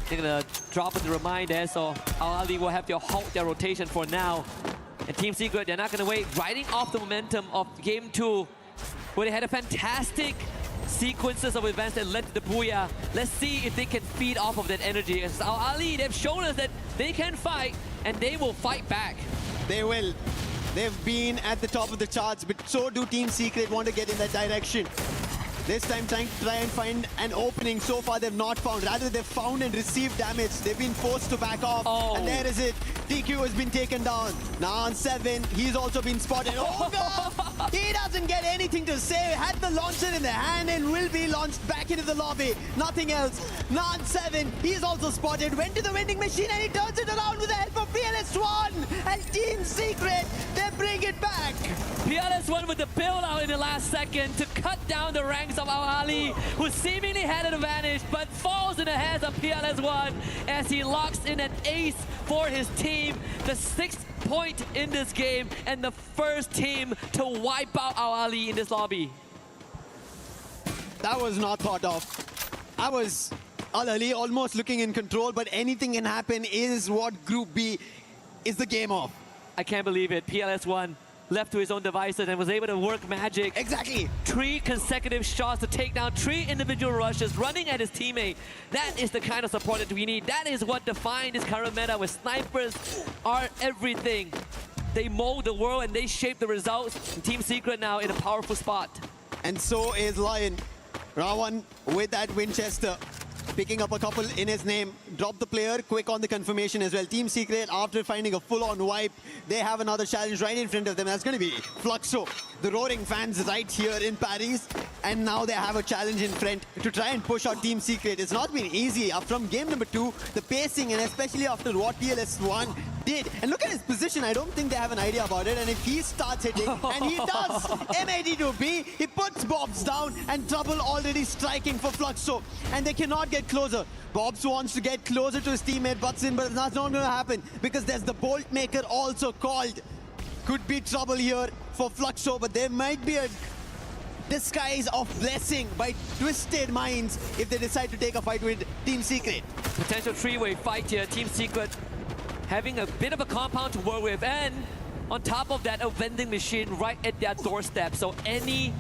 they're gonna drop the remind there, so Al Ali will have to halt their rotation for now. And Team Secret, they're not gonna wait, riding off the momentum of Game 2, where they had a fantastic sequences of events that led to the Booyah. Let's see if they can feed off of that energy. As Al Ali, they've shown us that they can fight, and they will fight back. They will. They've been at the top of the charts, but so do Team Secret want to get in that direction. This time trying to try and find an opening. So far they've not found. Rather they've found and received damage. They've been forced to back off. And there is it. TQ has been taken down. Now on 7, he's also been spotted. Oh God! He doesn't get anything to say. Had the launcher in the hand and will be launched back into the lobby. Nothing else. Now on 7, he's also spotted. Went to the vending machine and he turns it around with the help of PLS1. And Team Secret, they bring it back. PLS1 with the build out in the last second to cut down the ranks of Al Ali, who seemingly had an advantage, but falls in the hands of PLS1 as he locks in an ace for his team. The 6th point in this game and the first team to wipe out Al Ali in this lobby. That was not thought of. I was Al Ali almost looking in control, but anything can happen is what Group B is the game of. I can't believe it. PLS1 left to his own devices and was able to work magic. Exactly. 3 consecutive shots to take down 3 individual rushes, running at his teammate. That is the kind of support that we need. That is what defined this current meta, where snipers are everything. They mold the world and they shape the results. And Team Secret now in a powerful spot. And so is Lion. Rawan with that Winchester, picking up a couple in his name. Drop the player, quick on the confirmation as well. Team Secret, after finding a full-on wipe, they have another challenge right in front of them. That's going to be Fluxo, the roaring fans right here in Paris. And now they have a challenge in front to try and push out Team Secret. It's not been easy. From game number 2, the pacing, and especially after what PLS1 did. And look at his position. I don't think they have an idea about it. And if he starts hitting, and he does, M82B, he puts Bobs down, and trouble already striking for Fluxo. And they cannot get closer. Bobs wants to get closer to his teammate Butson, but that's not going to happen because there's the Bolt Maker also called. Could be trouble here for Fluxo, but there might be a disguise of blessing by Twisted Minds if they decide to take a fight with Team Secret. Potential 3-way fight here. Team Secret having a bit of a compound to work with, and on top of that, a vending machine right at their doorstep. So any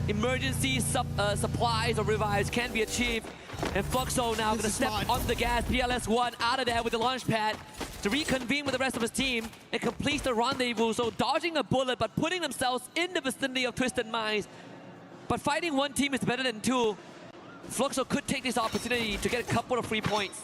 emergency supplies or revives can be achieved. And Fluxo now going to step on the gas. PLS1 out of there with the launch pad to reconvene with the rest of his team and complete the rendezvous. So dodging a bullet, but putting themselves in the vicinity of Twisted Minds. But fighting one team is better than 2. Fluxo could take this opportunity to get a couple of free points.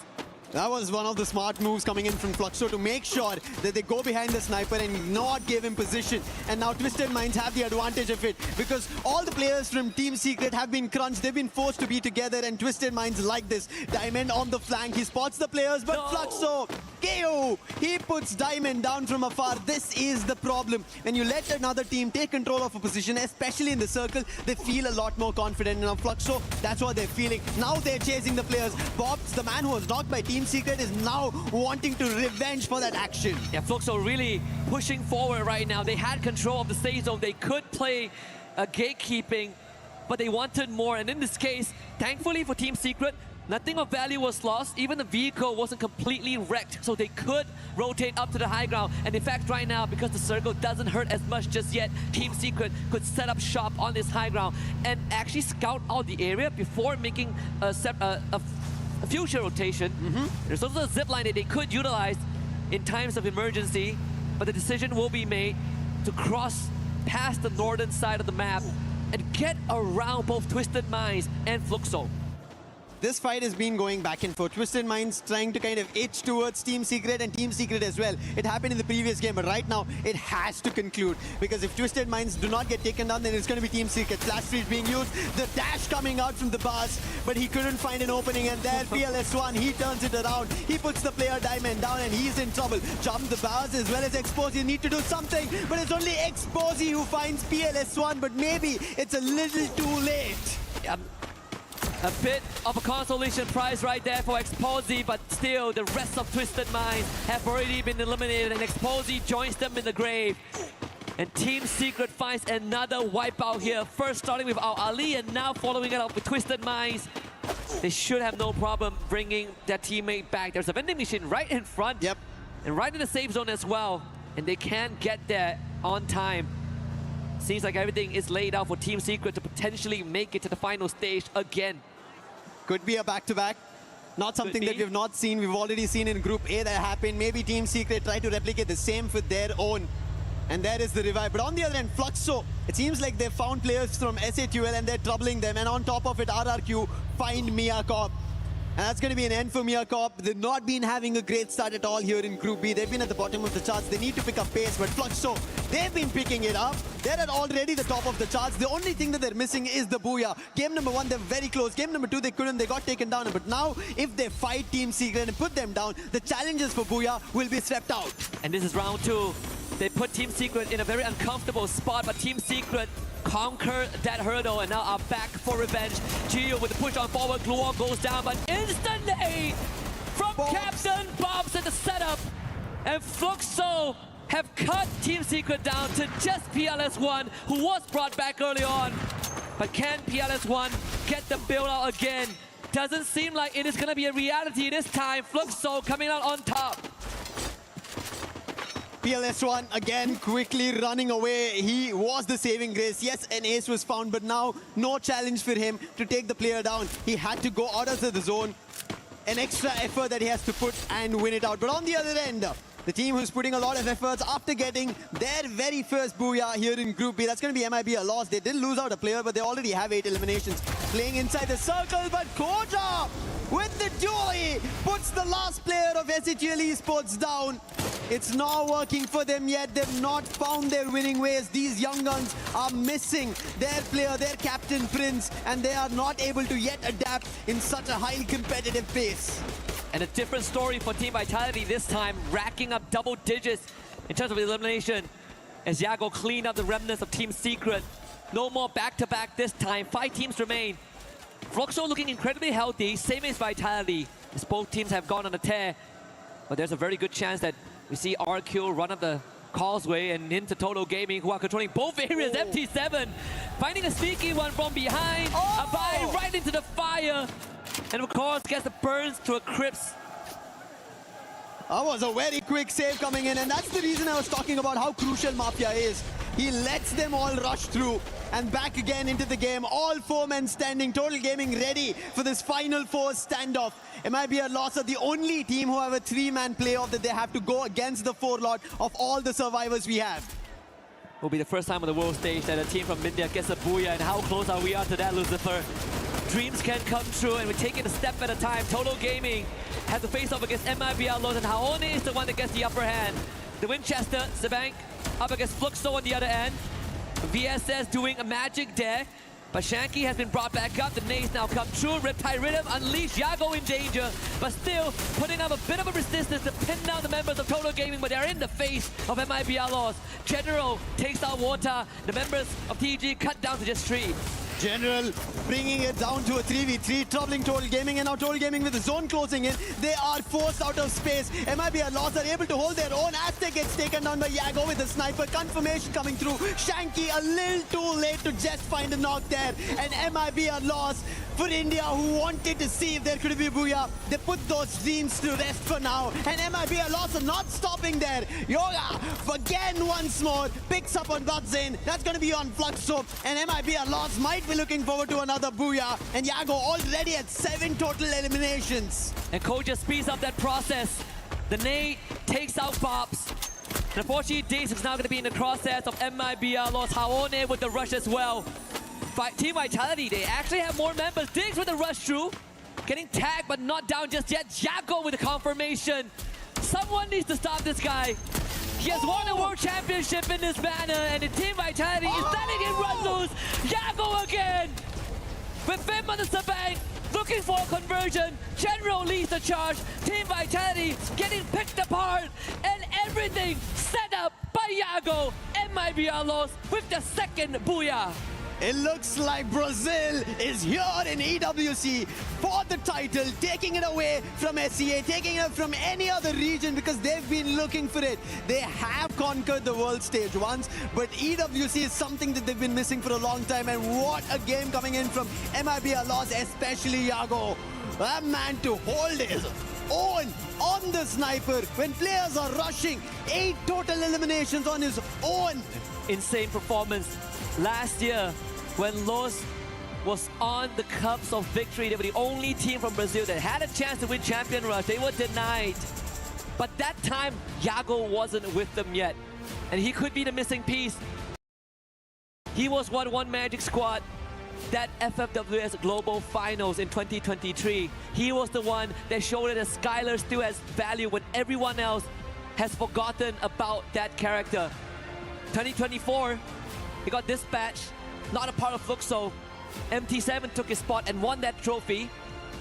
That was one of the smart moves coming in from Fluxo to make sure that they go behind the sniper and not give him position. And now Twisted Minds have the advantage of it because all the players from Team Secret have been crunched. They've been forced to be together, and Twisted Minds like this. Diamond on the flank. He spots the players, but Fluxo, KO! He puts Diamond down from afar. This is the problem. When you let another team take control of a position, especially in the circle, they feel a lot more confident. And now Fluxo, that's what they're feeling. Now they're chasing the players. Bobs, the man who was knocked by Team Secret, is now wanting to revenge for that action. Yeah, Fluxo really pushing forward right now. They had control of the safe zone. They could play gatekeeping, but they wanted more. And in this case, thankfully for Team Secret, nothing of value was lost. Even the vehicle wasn't completely wrecked, so they could rotate up to the high ground. And in fact, right now, because the circle doesn't hurt as much just yet, Team Secret could set up shop on this high ground and actually scout out the area before making a future rotation. There's also a zip line that they could utilize in times of emergency, but the decision will be made to cross past the northern side of the map and get around both Twisted Minds and Fluxo. This fight has been going back and forth. Twisted Minds trying to kind of itch towards Team Secret and Team Secret as well. It happened in the previous game, but right now it has to conclude because if Twisted Minds do not get taken down, then it's going to be Team Secret. Flash freeze being used, the dash coming out from the bars, but he couldn't find an opening, and there PLS1, he turns it around. He puts the player Diamond down and he's in trouble. Jump the bars as well as Exposy need to do something, but it's only Exposy who finds PLS1, but maybe it's a little too late. A bit of a consolation prize right there for Exposy, but still the rest of Twisted Minds have already been eliminated, and Exposy joins them in the grave. And Team Secret finds another wipeout here. First starting with Al Ali and now following it up with Twisted Minds. They should have no problem bringing their teammate back. There's a vending machine right in front. Yep. And right in the safe zone as well. And they can get there on time. Seems like everything is laid out for Team Secret to potentially make it to the final stage again. Could be a back-to-back. Not something that we've not seen. We've already seen in Group A that happened. Maybe Team Secret try to replicate the same with their own. And there is the revive. But on the other end, Fluxo, it seems like they've found players from SATUL and they're troubling them. And on top of it, RRQ find Mia Corp. And that's going to be an end for Mia Corp. They've not been having a great start at all here in Group B. They've been at the bottom of the charts. They need to pick up pace, but Fluxo, they've been picking it up. They're at already the top of the charts. The only thing that they're missing is the Booyah. Game number 1, they're very close. Game number 2, they couldn't. They got taken down. But now, if they fight Team Secret and put them down, the challenges for Booyah will be swept out. And this is round 2. They put Team Secret in a very uncomfortable spot, but Team Secret conquer that hurdle and now are back for revenge. Gio with the push on forward, Gluon goes down, but instantly from Captain Bobs at the setup, and Fluxo have cut Team Secret down to just PLS1, who was brought back early on. But can PLS1 get the build out again. Doesn't seem like it is going to be a reality this time. Fluxo coming out on top. PLS1 again quickly running away. He was the saving grace. Yes, an ace was found, but now no challenge for him to take the player down. He had to go out of the zone. An extra effort that he has to put and win it out. But on the other end, the team who's putting a lot of efforts after getting their very first booyah here in Group B. That's going to be MIB a loss. They did lose out a player, but they already have 8 eliminations. Playing inside the circle, but Koja with the dually puts the last player of SHL Esports down. It's not working for them yet. They've not found their winning ways. These young guns are missing their player, their captain Prince, and they are not able to yet adapt in such a highly competitive pace. And a different story for Team Vitality this time, racking up double digits in terms of elimination as Yago cleaned up the remnants of Team Secret. No more back-to-back this time. 5 teams remain. Fluxo looking incredibly healthy, same as Vitality, as both teams have gone on a tear. But there's a very good chance that we see RQ run up the causeway and into Total Gaming, who are controlling both areas. MT7 finding a sneaky one from behind. Abai right into the fire. And of course, gets the burns to a crisp. That was a very quick save coming in, and that's the reason I was talking about how crucial Mafia is. He lets them all rush through and back again into the game. All 4 men standing, Total Gaming ready for this final 4 standoff. It might be a loss of the only team who have a 3-man playoff that they have to go against the 4 lot of all the survivors we have. Will be the first time on the world stage that a team from India gets a booyah, and how close are we to that, Lucifer? Dreams can come true, and we take it a step at a time. Total Gaming has to face off against MIB Outlaws, and Haone is the one that gets the upper hand. The Winchester, Sabank, up against Fluxo on the other end. VSS doing a magic there, but Shanky has been brought back up. The nades now come true. Riptide Rhythm unleashed. Yago in danger, but still putting up a bit of a resistance to pin down the members of Total Gaming, but they're in the face of MIB Outlaws. General takes out Water. The members of TG cut down to just 3. General bringing it down to a 3v3, troubling Total Gaming, and now Total Gaming with the zone closing in. They are forced out of space. MIB Outlaws are able to hold their own as they get taken down by Yago with the sniper. Confirmation coming through. Shanky a little too late to just find a knock there. And MIB Outlaws for India, who wanted to see if there could be a booyah. They put those dreams to rest for now. And MIB Outlaws are not stopping there. Yoga again once more picks up on Godzin. That's going to be on Fluxo. And MIB Outlaws might be looking forward to another booyah. And Yago already at 7 total eliminations. And Koja speeds up that process. The nade takes out Bobs. And unfortunately, Daze is now going to be in the crosshairs of MIB Outlaws. Haone with the rush as well. Team Vitality, they actually have more members. Diggs with the rush through. Getting tagged, but not down just yet. Yago with the confirmation. Someone needs to stop this guy. He has won a world championship in this manner, and the Team Vitality is letting him run loose. Yago again! With Fim on the Sabank, looking for a conversion. General leads the charge. Team Vitality getting picked apart, and everything set up by Yago. MIB Outlaws with the second booyah. It looks like Brazil is here in EWC for the title, taking it away from SEA, taking it from any other region because they've been looking for it. They have conquered the world stage once, but EWC is something that they've been missing for a long time. And what a game coming in from MIB Outlaws, especially Yago. That man to hold his own on the sniper when players are rushing. 8 total eliminations on his own. Insane performance. Last year, when Los was on the cusp of victory, they were the only team from Brazil that had a chance to win Champion Rush. They were denied. But that time, Yago wasn't with them yet. And he could be the missing piece. He was one Magic Squad, that FFWS Global Finals in 2023. He was the one that showed that Skylar still has value when everyone else has forgotten about that character. 2024, he got dispatched, not a part of Fluxo. MT7 took his spot and won that trophy.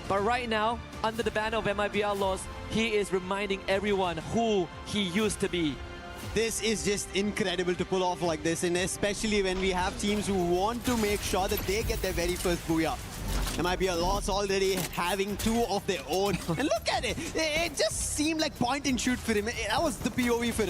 But right now, under the banner of MIB Outlaws, he is reminding everyone who he used to be. This is just incredible to pull off like this, and especially when we have teams who want to make sure that they get their very first booyah. MIB Outlaws already having 2 of their own. And look at it. It just seemed like point and shoot for him. That was the POV for us.